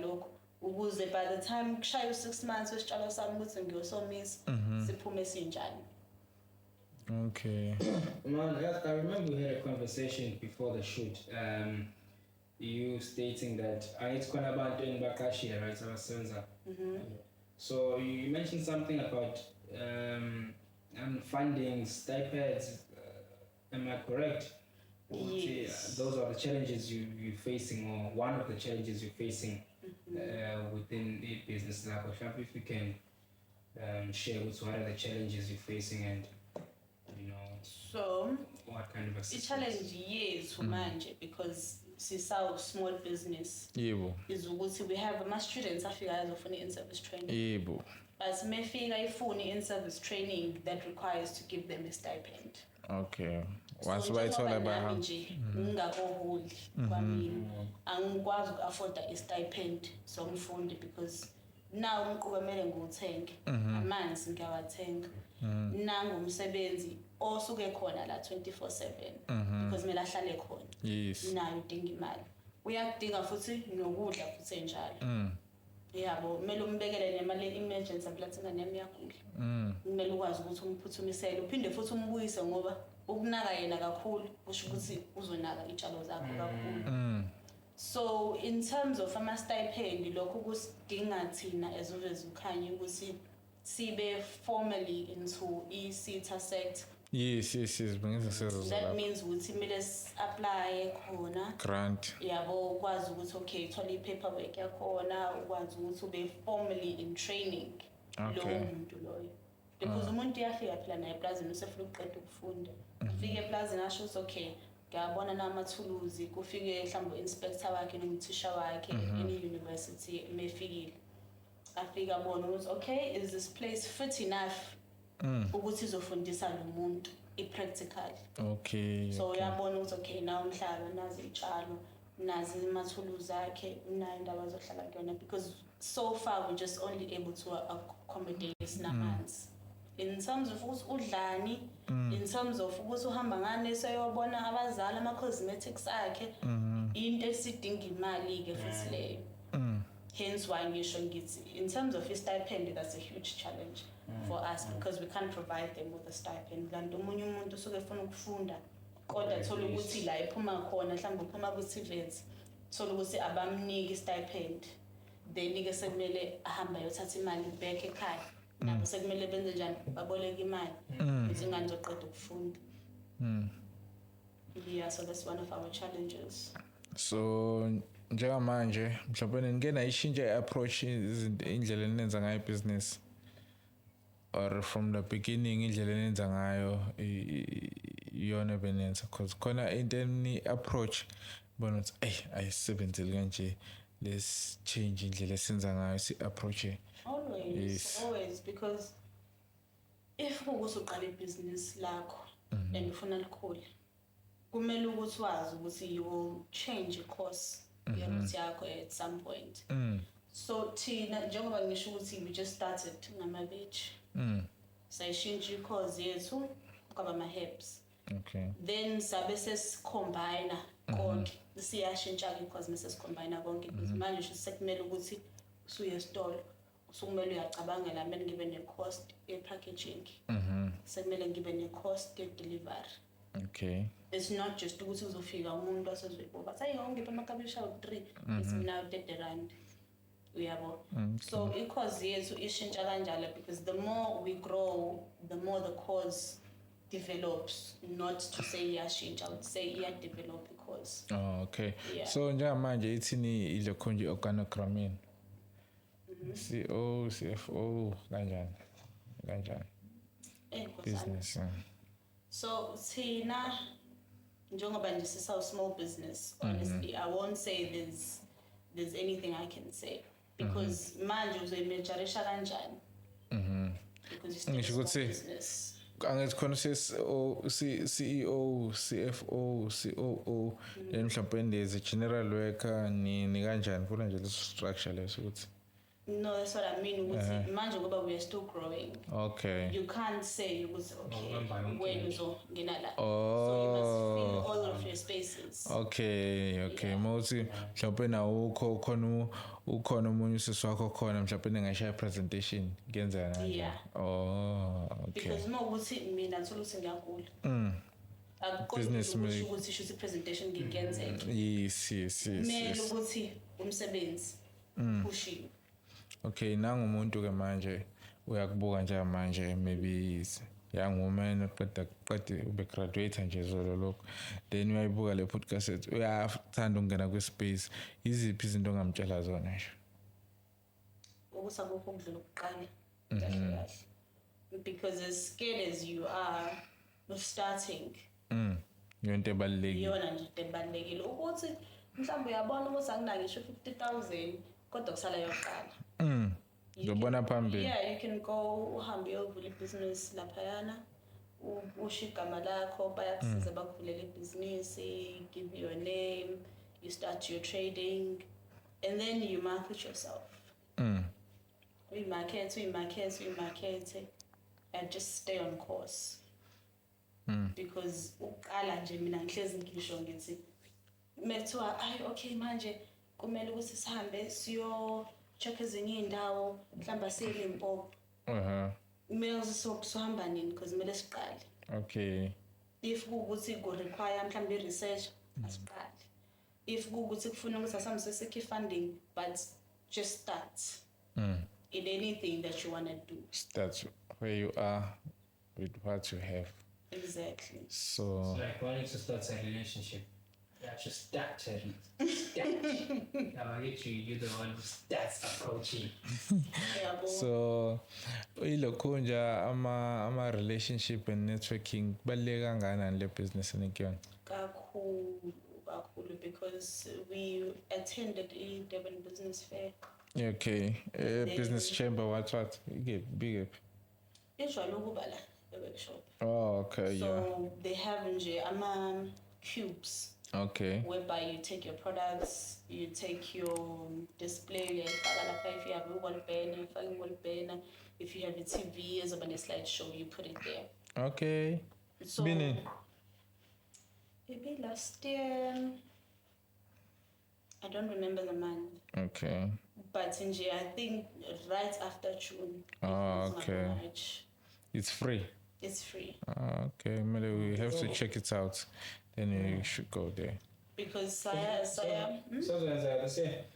lokho ukuze by the time kushaya u6 months wesitshalo sami ukuthi ngiyosomisa siphume sinjani. Okay. Man, I remember we had a conversation before the shoot. You stating that it's going about doing Bakashi, right? So you mentioned something about funding, stipends. Am I correct? Yes. Those are the challenges you're facing, or one of the challenges you're facing within the business. Like, if you can share with what are the challenges you're facing and So What kind of assistance? i-challenge yethu manje because sisawu small business Yebo. is ukuthi we have ama-students afikayo azofuna i-in-service training. Yebo. But mefika ifuna i-in-service training that requires to give them a stipend. Okay. Once So bayithola njengoba bahamba. nami nje ngingakoholi kwamina angikwazi uku-afforda i-stipend somfundi because nawo umquba kumele ngiwuthenge amanzi ngiyawathenga nangumsebenzi osuke khona la 24/7 because kumele ahlale khona Yes. nayo udinga imali uyakudinga futhi nokudla futhi enjalo yabo kumele umbekele nemali ye-emergency ambulance ingane yami iyagula kumele ukwazi ukuthi umphuthumisele uphinde futhi umbuyise ngoba ukunaka yena kakhulu kusho ukuthi uzonaka iy'tshalo zakho kakhulu. So in terms of ama-stipend lokho kusidinga thina as uveze ukhanye ukuthi sibe formally into i-SETA sect. Yes. Bengizosezo That lapho. means ukuthi kumele si-apply khona Grant. yabo ukwazi ukuthi okay thola i-paperwork yakhona ukwazi ukuthi ube formally in training Okay. lowo muntu loyo because umuntu uyafika phela naye eplazini usefuna ukuqeda ukufunda ufike eplazini asho ukuthi okay ngiyabona namathuluzi kufike mhlawumbe u-inspector wakhe noma uthisha wakhe eni-university mefikile afika abona ukuthi okay is this place fit enough ukuthi izofundisa lo muntu i-practical. Okay. So uyabona ukuthi okay nawo umhlaba nazi iy'tshalo nazi amathuluzi akhe unayo indawo azohlala kuyona because so far we're just only able to accommodate isinamanzi in terms of ukuthi udlani in terms of ukuthi uhamba ngane seyobona abazali ama-cosmetics akhe into esidinga imali-ke futhi leyo hence why ngisho ngithi in terms of i-stipend that's a huge challenge for us because we can't provide them with a stipend kanti omunye umuntu usuke efuna ukufunda kodwa thola ukuthi la iphuma khona mhlawumbe uphuma ku-TVET thola ukuthi abamniki i-stipend then-ke sekumele ahambe ayothatha imali back ekhaya nabo sekumele benze njani baboleke imali izingane zoqeda ukufunda. Yeah, so that's one of our challenges. So njengamanje mhlawumbe nike nayishintsha i-approach indlela enenza ngayo business or from the beginning indlela enenza ngayo iyona benenza because khona into approach bona ukuthi ayisebenzeli kanje let's change indlela esenza ngayo si-approach. Always because if ukuthi uqala ibhizinisi lakho and ufuna likhule kumele ukuthi wazi ukuthi you will change course yeroute yakho at some point. So thina njengoba ngisho ukuthi we just started ngama-veg sayishintsha i-course yethu kwaba ama-herbs. Okay. Then sabe sesicombine konke siyashintsha-ke i-course mase sicombine konke because manje ngisho sekumele ukuthi usuye esitolo usukumele uyacabangela kumele ngibe ne-cost ye-packaging sekumele ngibe ne-cost ye-delivery. Okay. It's not just ukuthi uzofika umuntu asezoyibuka bathi hayi ngipha amakabishi awu-3 it's now 30 rand uyabo. So i-course yethu ishintsha kanjalo because the more we grow the more the course develops, not to say iyashintsha, I would say iyadevelop i-course. Oh, okay. Yeah. So njengamanje ithini ile khonje organogramine CO CFO kanjani business. So thina njengoba nje sisawu small business, honestly I won't say there's anything I can say because manje uzoyimejarisha kanjani because it's still a small business. Angithi khona CEO CFO COO then mhlawumbe ndeze general worker ni kanjani kuna nje leso structure leso ukuthi. No, that's what I mean. Manje ngoba we are still growing. Okay. You can't say ukuthi okay when uzongena la. Oh. So you must fill all of your spaces. Okay. Mawuthi mhlawumbe nawo ukhona umunye usisi wakho khona mhlawumbe ngashaya presentation ngenza kanjani. Yeah. Oh, okay. Because uma ukuthi mina thola ukuthi ngiyagula. Business Akuqondi ukuthi sho presentation ngingenzeke. Yes. Kumele ukuthi umsebenzi pushiwe. Okay, nangumuntu ke manje uyakubuka nje manje maybe young woman qeda ube graduate nje zolo lokho then uyayibuka le podcast ethu uyathanda ukungena kwi space iziphi izinto ongamtshela zona nje Ukuthi akukho ukudlula ukuqala kahle. Because as scared as you are of starting yonto ebalulekile iyona nje into ebalulekile ukuthi mhlawumbe uyabona ukuthi akunayo 50,000 kodwa kusala yokuqala. ngibona phambili Yeah, you can go uhambe uyovula ibhizinisi laphayana usho igama lakho bayakusiza bakuvulela ibhizinisi, give you a name, you start your trading and then you market yourself. Uyimarket and just stay on course. Because uqala nje mina ngihlezi ngisho ngithi methiwa okay manje kumele ukuthi sihambe siyo check ezinye indawo mhlamba siyeLimpopo. Kumele sohamba nini because kumele siqale. Okay. If kuukuthi ku require mhlamba i-research asiqale. If kuukuthi kufuna ukuthi asamse sekhe funding but just start. In anything that you want to do. Start where you are with what you have. Exactly. So It's like wanting to start a relationship. Yeah, just start it. Now I get you. You're the one who starts approaching. Yeah, so ilokhunja ama relationship and networking baluleke kangakanani le business enikuyona kakhulu because we attended a Durban Business Fair. Okay. Business chamber what big Ijwayele ukuba la e-workshop. Oh, okay. So they have nje ama cubes. Okay. Whereby you take your products, you take your display, if you have a wall banner, if you have a TV as a slideshow, you put it there. Okay. So Meaning? Maybe last year, I don't remember the month. Okay. But in J, I think right after June. Oh, okay. March. It's free. It's free. Okay, maybe we have to check it out. Then you should go there. Because Saya, So that's it.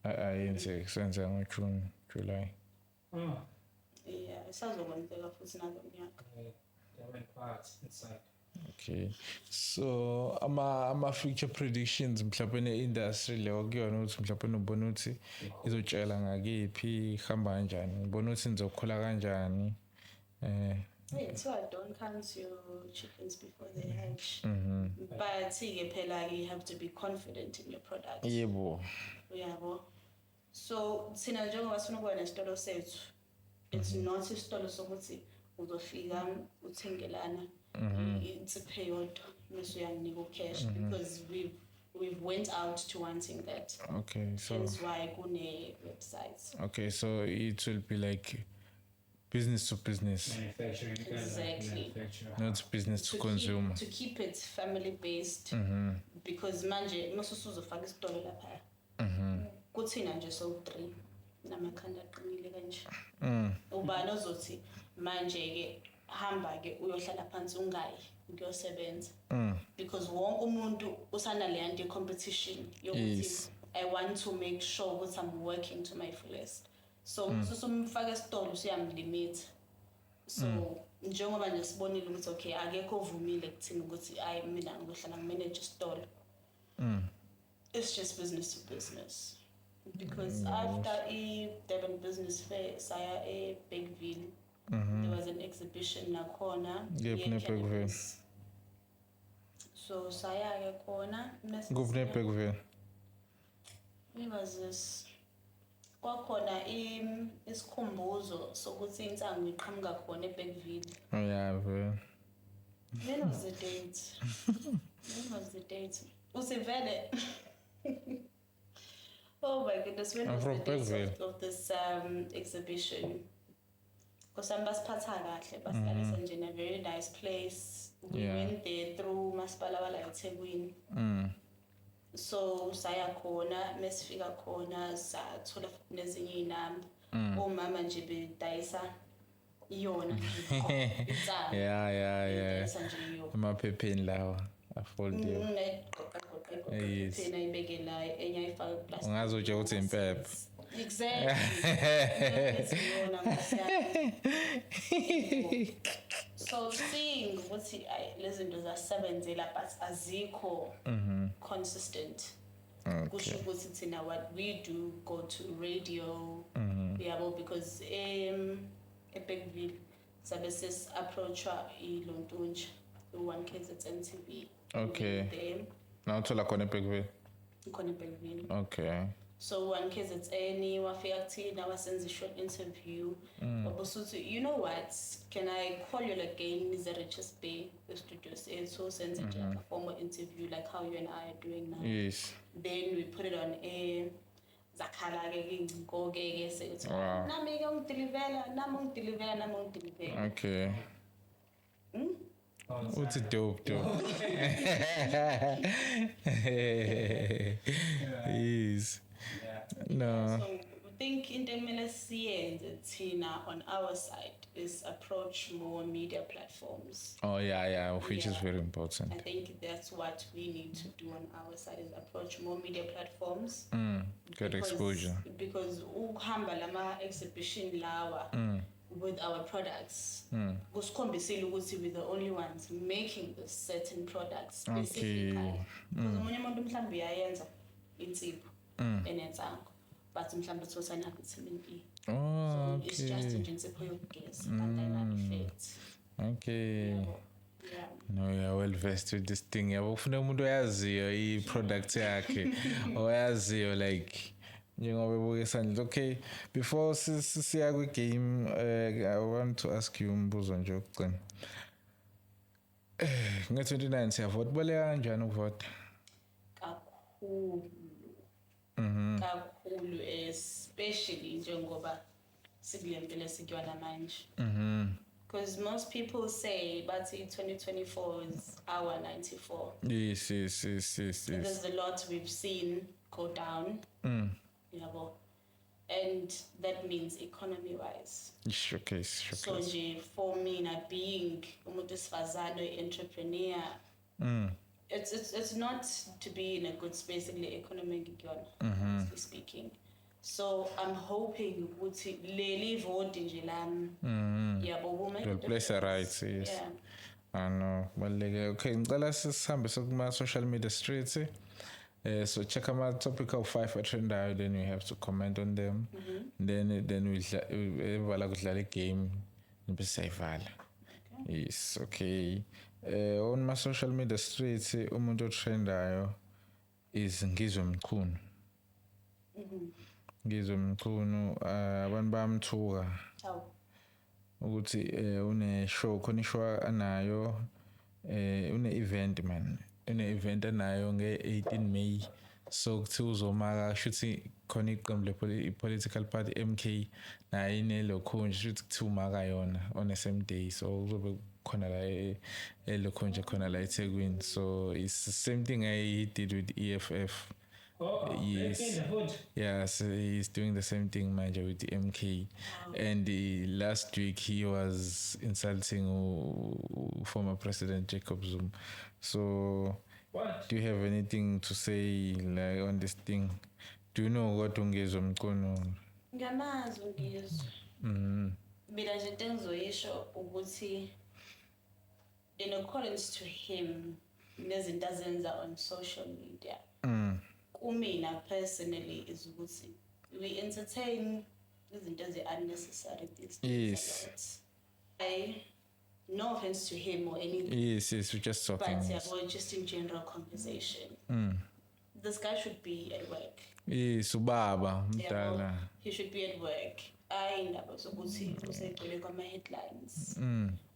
I didn't say senza June, July. Oh, yeah, isazokwenzeka futhi nalo nyaka. there went parts inside. Okay. So ama future predictions mhlawumbe ne-industry leyo kuyona ukuthi mhlawumbe ubona ukuthi izotshela ngakiphi ihamba kanjani ubona ukuthi nizokhula kanjani So don't count your chickens before they hatch. But you have to be confident in your product. yebo Uyabo. So thina njengoba sifuna ukuba nesitolo sethu, it's not isitolo sokuthi uzofika uthengelana insiphe yodwa bese uyanginika cash because we've went out to wanting that. okay so That's why kune websites. okay so it will be like business to business Manufacturing. Exactly. not business to consumer To keep it family based because manje masuzofaka isitolo lapha. Kuthina nje so 3 namakhanda aqinile kanje. Ubani ozothi manje ke hamba ke uyohlala phansi ungayi ukuyosebenza because wonke umuntu usana le anti competition yokuthi Yes. I want to make sure that I'm working to my fullest. So usumfaka esitolo usiyamlimit. So njengoba nje sibonile ukuthi okay akekho ovumile kuthina ukuthi ay mina ngizohlala ngimanage isitolo. It's just business to business. Because after a Durban Business Fair, saya a Bigville, there was an exhibition nakhona. Yep, ne Bigville. So saya ke khona. Governor Pegville It was this. Kwakhona isikhumbuzo sokuthi insangu iqhamuka khona eBigville. oh yeah well. When was the date? Usivele. Oh my goodness, when I'm was from the date Bellville. of this exhibition? Because I'm basiphatha kahle, basilalisa nje in a very nice place. We Yeah. went there through Masipala wala eThekwini. So saya khona, mesifika khona sathola nezinye inamba. Omama nje bedayisa iyona nje. Insana. yeah Bedayisa nje iyo. emaphepheni lawa afoldiwe Yes. Phela ibeke la enye ayifaka plastic. Ungazotsho ukuthi impepho. Exactly. Yona masiyana. So seeing ukuthi lezi zinto zasebenzela but azikho consistent. Kusho ukuthi thina what we do go to radio. Yabo because eBigville sabe sis-approachwa ilontunja i-One KZN TV. Okay. There, nawuthola khona eBhekwini. khona eBhekwini. Okay. So One KZN wafika kuthina wasenza i-short interview. Wabusuthi, you know what, can I call you again nize Richards Bay e-studio sethu senze nje a formal interview like how you and I are doing now. Yes. Then we put it on air. Zakhala-ke ingcingo-ke sethi Wow. nami-ke ungidilivela. Okay. Oh, Uthi dope. Yes. yeah. No. So I think into ekumele siyenze thina on our side is approach more media platforms. Oh yeah, which is Yeah. very important. I think that's what we need to do on our side is approach more media platforms. Good Because- exposure. Because ukuhamba lama exhibition lawa with our products kusikhombisile ukuthi we're the only ones making this certain products specifically. Because omunye umuntu mhlawumbe uyayenza insipho enensango but mhlawumbe uthola na vitamin E. Oh, So it's just okay. nje insipho yokugeza but ayina-effect. Okay. Yeah. No, you're well versed with this thing. Yabo ufuna umuntu oyaziyo i-product yakhe oyaziyo like njengoba ebukisa nje. Okay, before siya kwi-game I want to ask you umbuzo nje wokugcina. Nge-29 siyavota, ubaleka kanjani ukuvota? Kakhulu especially njengoba sikule mpilo sikuyona manje. Because most people say bathi 2024 is our 94. Yes. There's a lot we've seen go down. Yabo. And that means economy wise. Showcase. So nje for me not being umuntu wesifazane entrepreneur, it's not to be in a good space in the economic honestly speaking. So I'm hoping ukuthi leli vote nje lami yabo women You'll place a right, yes. Yeah. I know. Baluleke. Okay, ngicela sihambe sokuma social media streets. So check ama topic of 5 atrendayo, then you have to comment on them. Then we evala kudlala game nibe siyayivala. Yes, okay. On my social media streets umuntu otrendayo is Ngizwe Mchunu. Ngizwe Mchunu abantu bamthuka Ciao. ukuthi une show khona ishow anayo une event man. Une-event anayo nge-18 May. So kuthi uzomaka shuthi khona iqembu i-political party MK nayo inelokhunja shuthi kuthi umaka yona on the same day. So kuzobe khona la elokhunja khona la eThekwini. So it's the same thing he did with EFF. Oh, Yes. in the hood. Yeah, so he's doing the same thing manje with the MK. And last week he was insulting former President Jacob Zuma. So What? do you have anything to say like on this thing? Do you know what Ngizwe Mchunu? Ngiyamazi uNgizwe. Mina nje into engizoyisho ukuthi in accordance to him nezinto azenza on social media. Kumina personally is ukuthi we entertain izinto unnecessary these days. Yes. No offense to him or anything, Yes, we're just but talking. just in general conversation. This guy should be at work. Yes, ubaba mdala. He should be at work. Ayindaba sokuthi usegcwele kwama-headlines.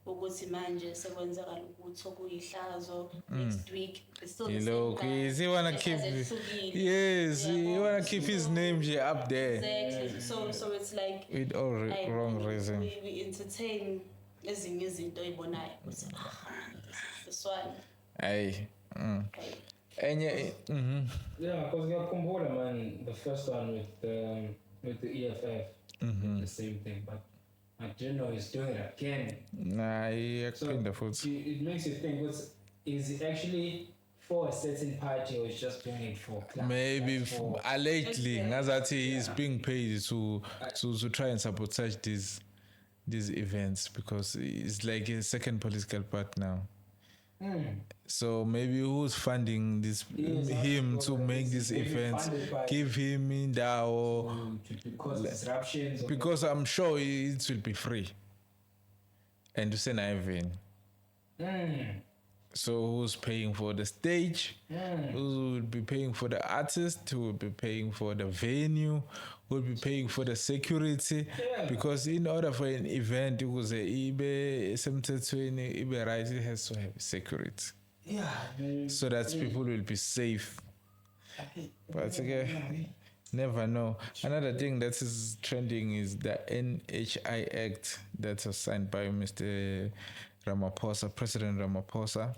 Ukuthi manje sekwenzakala ukuthi okuyihlazo next week it's still the same Look, guy. yes, he wanna keep he wanna keep his name up there Exactly. So it's like with all wrong reason. we entertain ezinye izinto oyibonayo ukuthi this one. Aye. Okay. Enye Yeah, because ngiyakhumbula man, the first one with the EFF, did the same thing, but I didn't know he's doing it again. nah, iyakuphinda futhi. It makes you think, is it actually for a certain party or is just doing it for class? Maybe Just for- allegedly ngazathi he's being paid to try and sabotage these events because it's like a second political part now. So maybe who's funding this Yes, him because to make these maybe events, funded by- give him indawo to cause disruptions. or- because I'm sure it will be free. and usenayivini. So who's paying for the stage? Who will be paying for the artist? Who will be paying for the venue? Who will be paying for the security? Yeah. Because in order for an event, ukuze ibe semthethweni, ibe right, it has to have security. Yeah. So that people will be safe. But again, never know. Another thing that is trending is the NHI Act that was signed by Mr. Ramaphosa, President Ramaphosa,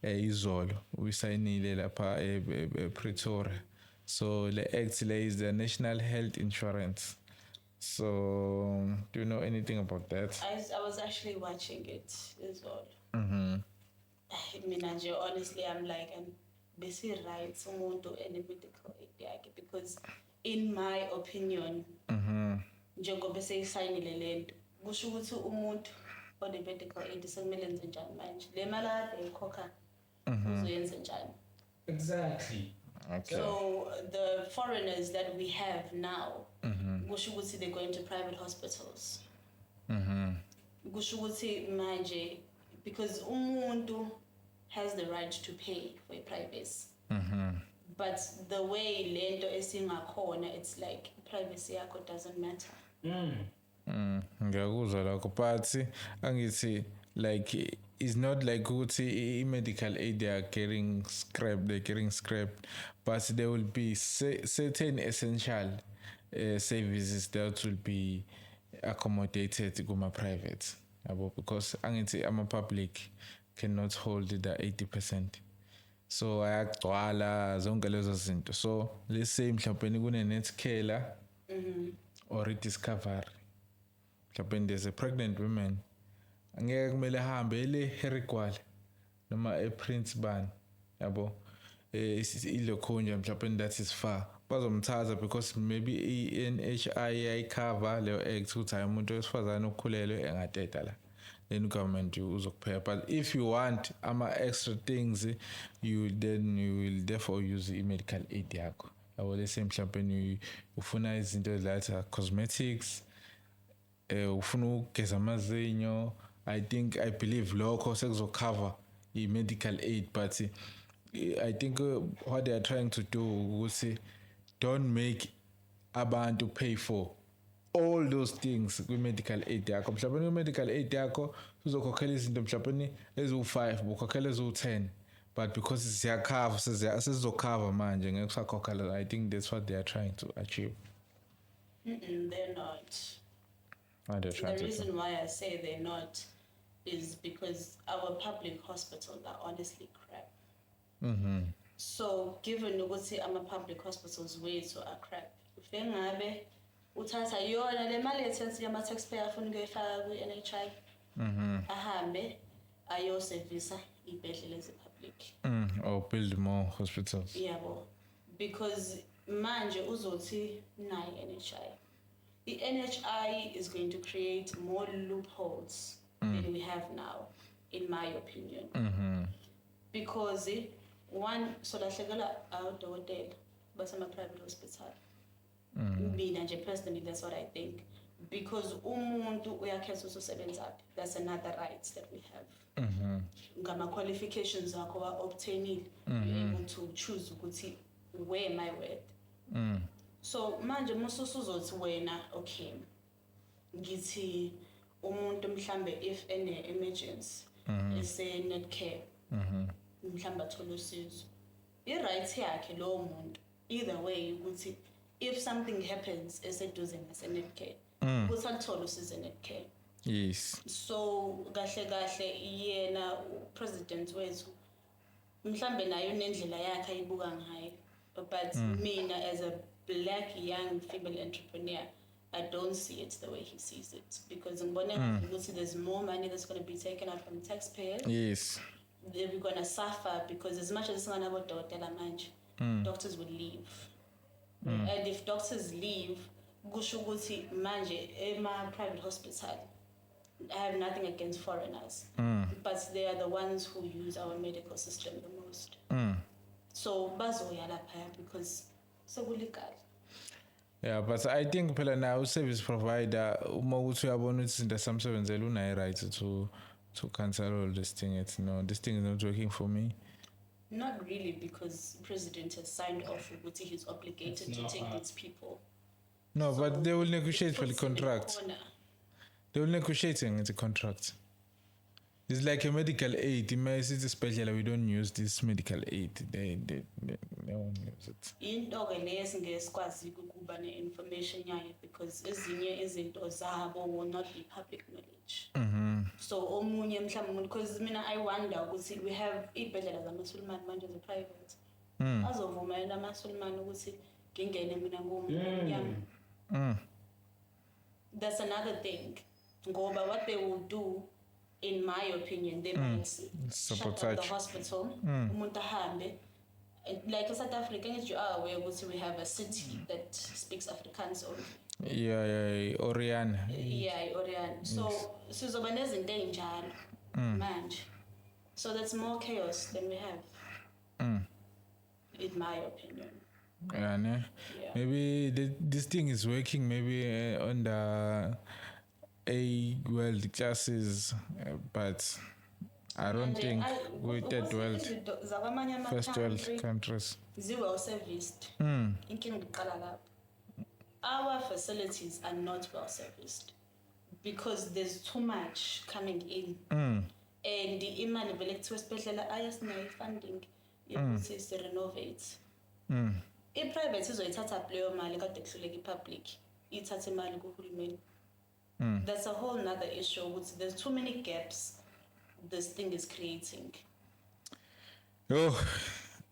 izolo uyisayinile lapha Pretoria. So the act is the National Health Insurance. So do you know anything about that? I was actually watching it as well. Mm-hmm. I mean, honestly, I'm like, I'm basically right, someone to any medical aid yakhe, because in my opinion, njengoba seyisayinile lento, kusho ukuthi umuntu one-medical aid sekumele enze njani manje. Le mali akade eyikhokha uzoyenza njani? Exactly. Okay. So the foreigners that we have now, kusho ukuthi they're going to private hospitals. Kusho ukuthi manje, because umuntu has the right to pay for a privacy. But the way lento esingakhona, it's like privacy yakho doesn't matter. Ngiyakuzwa lakho, but angithi like it's not like ukuthi i-medical aid they're getting scrapped, but there will be certain essential services that will be accommodated kuma private yabo, because angithi ama-public cannot hold the 80%. So ayagcwala zonke lezo zinto. So let's say mhlawumbe kune-Netcare or i-Discovery, mhlawumbe there's a pregnant woman, angeke kumele ahambe ele Herigwala noma ePrince Ban yabo, ilokhunja mhlawumbe that is far, bazomthatha because maybe i-NHI ayicover leyo act ukuthi hayi umuntu wesifazane okhulelwe engateta la, then government uzokupay. But if you want extra things, you will therefore use i-medical aid yakho yabo. Let's say mhlawumbe ufuna izinto like cosmetics, ufuna ukugeza amazinyo, I believe lokho sekuzocover i-medical aid. But I think what they are trying to do ukuthi don't make abantu pay for all those things kwi-medical aid yakho. Mhlawumbe kwi-medical aid yakho uzokhokhela izinto mhlawumbe eziwu-5 bukhokhela eziwu-10, but because ziyakhava sezizokhava manje ngeke usakhokhela. I think that's what they are trying to achieve. They're not. What they're trying The to reason why I say they're not is because our public hospitals are honestly crap. So given ukuthi ama-public hospitals wethu are crap, ufe ngabe uthatha yona le mali ethensi yama-taxpayer afuna ukuyifaka kwi-NHI, ahambe ayosevisa iy'bhedlela ezi-public. or build more hospitals. Yabo, because manje uzothi nayi NHI. The NHI is going to create more loopholes than we have now, in my opinion. Because one, so lahlekela awudokotela basema-private hospital. Mina nje personally, that's what I think. Because umuntu uyakhetha usebenzaphi. That's another right that we have. Ngama-qualifications akho wa-obtainile, you're able to choose ukuthi where am I with. So manje musuzothi wena, okay, ngithi umuntu mhlambe if ene-emergency ese-Netcare, mhlambe athole usizo, i-right yakhe lowo muntu either way ukuthi if something happens eseduze ngase-Netcare, ukuthi alithole usizo e-Netcare. Yes. So kahle yena president wethu mhlambe nayo nendlela yakhe ayibuka ngayo, but mina as a black young female entrepreneur, I don't see it the way he sees it, because there's more money that's going to be taken out from taxpayers. Yes. We're going to suffer because as much as it's going to have doctors will leave. And if doctors leave, kusho ukuthi manje ema-private hospital, I have nothing against foreigners, but they are the ones who use our medical system the most. So bazoya lapha because sekulegal. Yeah, but I think phela now service provider uma ukuthi uyabona ukuthi izinto samsebenzela unayo right to cancel all this thing. It's no, this thing is not working for me. Not really, because president has signed off with he's obligated It's to not take hard. these people. No, So but they will it negotiate for the puts him in a contract. corner. They will negotiating the contract. It's like a medical aid. Especially we don't use this medical aid. They won't use it. Into-ke le esingesikwazi ukuba ne-information yayo, because ezinye izinto zabo will not be public knowledge. So omunye mhlawumbe, because mina I wonder ukuthi we have iy'bhedlela zamaSulumane manje ze-private. Azovuma yena amaSulumane ukuthi ngingene mina ngomnyama. That's another thing. Ngoba what they will do, in my opinion, they might shut down the Sabotage. hospital. Umuntu ahambe. Like in South Africa, you are aware ukuthi we have a city that speaks Afrikaans only. Yeah, Oriana. Yeah, Orion. So sizoba nezinto ey'njalo manje. So that's more chaos than we have. In my opinion. Yeah, ne? Yeah. Maybe this thing is working maybe on the A world classes, but I don't Manje, think I- with that ukuthi world, izinto zakwamanye first world ama-country countries. ziwe serviced. Inkinga iqala lapho. Our facilities are not well serviced because there's too much coming in. And imali vele kuthiwa esibhedlela ayasinayo i-funding yokuthi si-renovate. I-private izoyithatha leyo mali kade kuhluleka i-public ithathe imali kuhulumeni. That's a whole nother issue ukuthi there's too many gaps this thing is creating.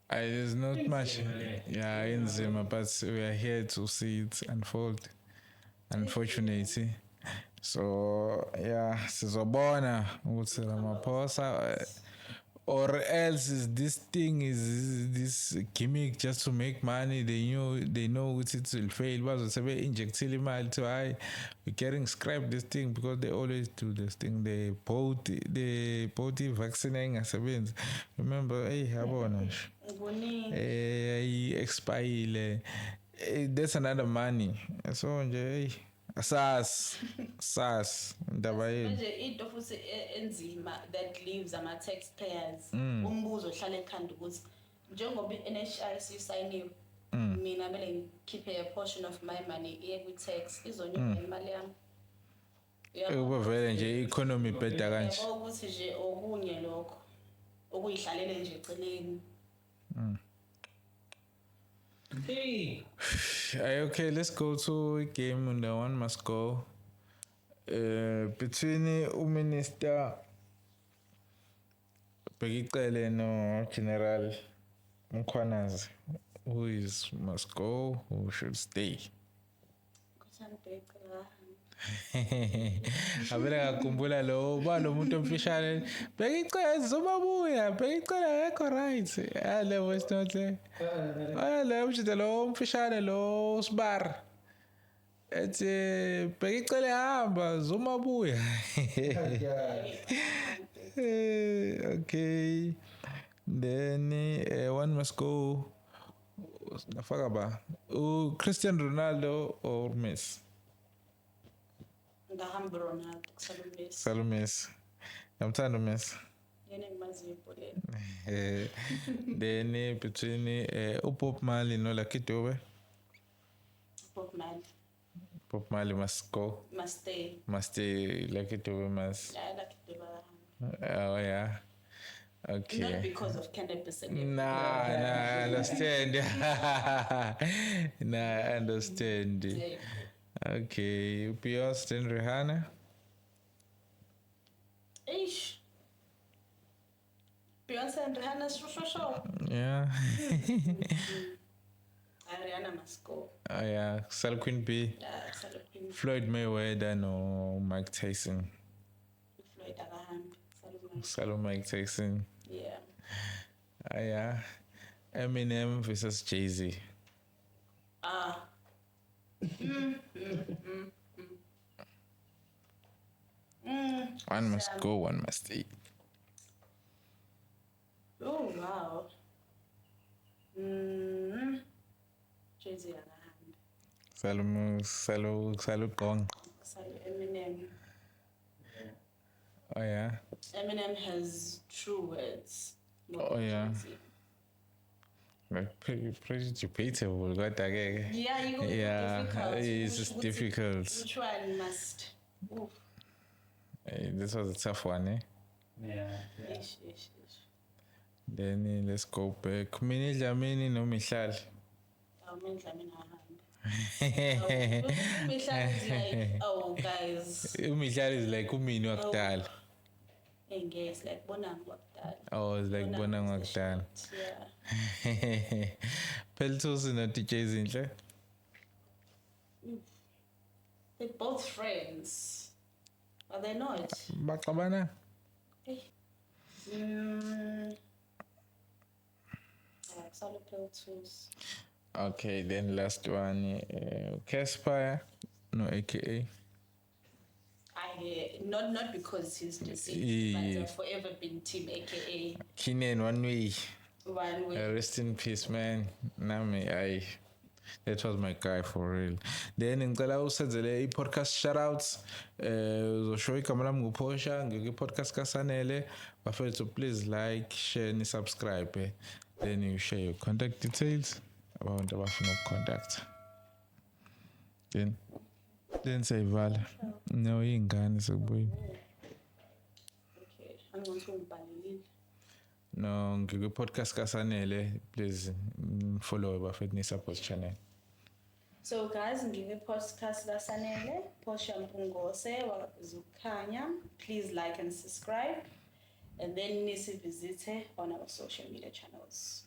There's not much. Yeah, in Zima, but we are here to see it unfold. Unfortunately. So yeah, sizobona ukuthi Ramaphosa or else this thing is this gimmick just to make money. They know it will fail. Bazothi injectile imali to we're getting scrapped this thing because they always do this thing. They bought the vaccine engasebenzi. Remember, yabona nje. Kuningi. Expire. That's another money. So nje sas ndaba yini. Manje into futhi enzima that leaves ama-taxpayers. Umbuzo ohlala ekhanda ukuthi njengoba i-NHI siyisayiniwe, mina kumele ngikhiphe a portion of my money iye kwi-tax izonyuka imali yami. Kuba vele nje i-economy bheda kanje. Ukuthi nje okunye lokho okuyihlalele nje eceleni. Hey. Okay, let's go to a game and the one must go. Between Minister Begicele no General Mkhwanazi, who is must go, who should stay? Avele ngakhumbula lo muntu omfishane Begicele zobabuya Begicele akho right ale voice note ale mshite lo omfishane lo Sbar ethi Begicele hamba zomabuya. Okay, then one must go. Nafaka ba Cristiano Ronaldo or Messi? Ngahamba Ronaldo kusala uMessi. Salo Messi. Ngiyamthanda uMessi. Yena engimaziyo ibholeni. Then between uBob Marley no Lucky Dube. Bob Marley must go. Must stay. Must stay. Lucky Dube must. I like it. Oh yeah. Okay. Not because of cannabis. Nah, I understand. Nah, I understand. Yeah. Okay, Beyonce and Rihanna. Eish. Beyonce and Rihanna show. Yeah. Rihanna must go. Oh yeah, Sal Queen B. Salopin. Floyd Mayweather no Mike Tyson. Floyd akahamba. Salomon. Salo Mike Tyson. Yeah. Oh yeah. Eminem versus Jay-Z. One must go, one must stay. Oh wow. Jay-Z akahamba. Salugong. Eminem. Oh yeah. Eminem has true words. Oh, yeah. Like pretty debatable, but again. Yeah, you go difficult. It's just difficult. Which one must? Oof. This was a tough one, eh? Yeah. Ish. Then let's go back. Mini Dlamini no Mihlali. Dlamini Mihlali is like, oh guys. Mihlali is like umini wakudala. Engage like Bonang wakudala. Oh, it's like Bonang wakudala. Yeah. Peltos and DJ Zinhle. They're both friends. Are they not? Bakabana. Hey. Solo Peltos. Okay, then last one. Casper. No, AKA. Not because he's deceased, but I've forever been Team AKA. Kinen one way. One way. Rest in peace, man. Nami, that was my guy for real. Then ngicela usenzele i-podcast shoutouts. Uzosho igama lami nguPosha ngeke-podcast kaSanele. Bafethu, please like, share, ni subscribe. Then you share your contact details abantu abafuna ukucontact. Then sayivala. No ingane sekubuyini. Okay. Angibonile. No, ngeke-podcast kaSanele. Please follow bafethu ni support channel. So guys, ngibe podcast kaSanele, Posha Mpungose waZukhanya. Please like and subscribe. And then nisivisite on our social media channels.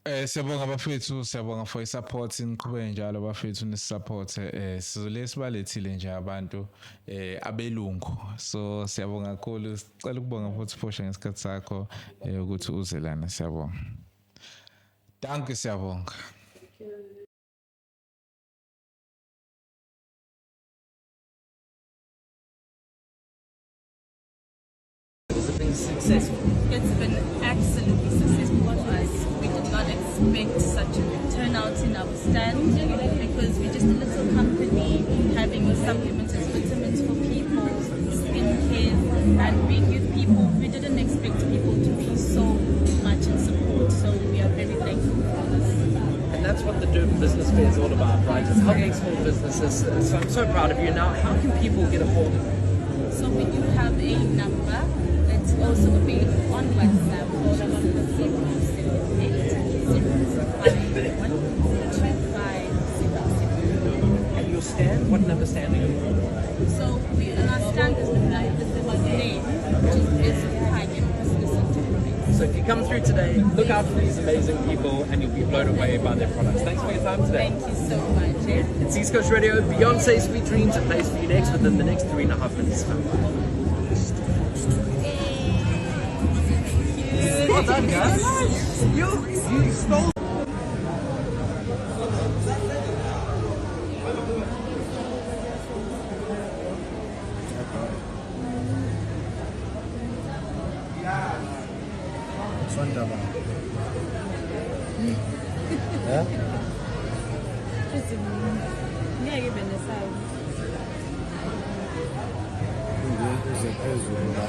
Siyabonga bafethu, siyabonga for support niqhubeke njalo bafethu nisisupport sizole sibalethile nje abantu abelungu. So siyabonga kakhulu, sicela ukubonga futhi Posha ngesikhathi sakho ukuthi uze lana, siyabonga. Danke, siyabonga. Successful. It's been absolutely successful for us. We did not expect such a turnout in our stand because we're just a little company having supplements and vitamins for people, skincare, and we give people, we didn't expect people to be so much in support. So we are very thankful for this. And that's what the Durban Business Fair is all about, right? It's helping small businesses. So I'm so proud of you. Now, how can people get a hold of you? So we do have a number that's also available on WhatsApp. And your stand? What number stand are you on? So our stand is the name, which is Bezukhanya Business Enterprise. So if you come through today, look out for these amazing people and you'll be blown away by their products. Thanks for your time today. Thank you so much. It's East Coast Radio, Beyonce's Sweet Dreams, that plays for you next within the next 3.5 minutes. Well done, guys. You stole. Ngeke benesayo. Phezulu la.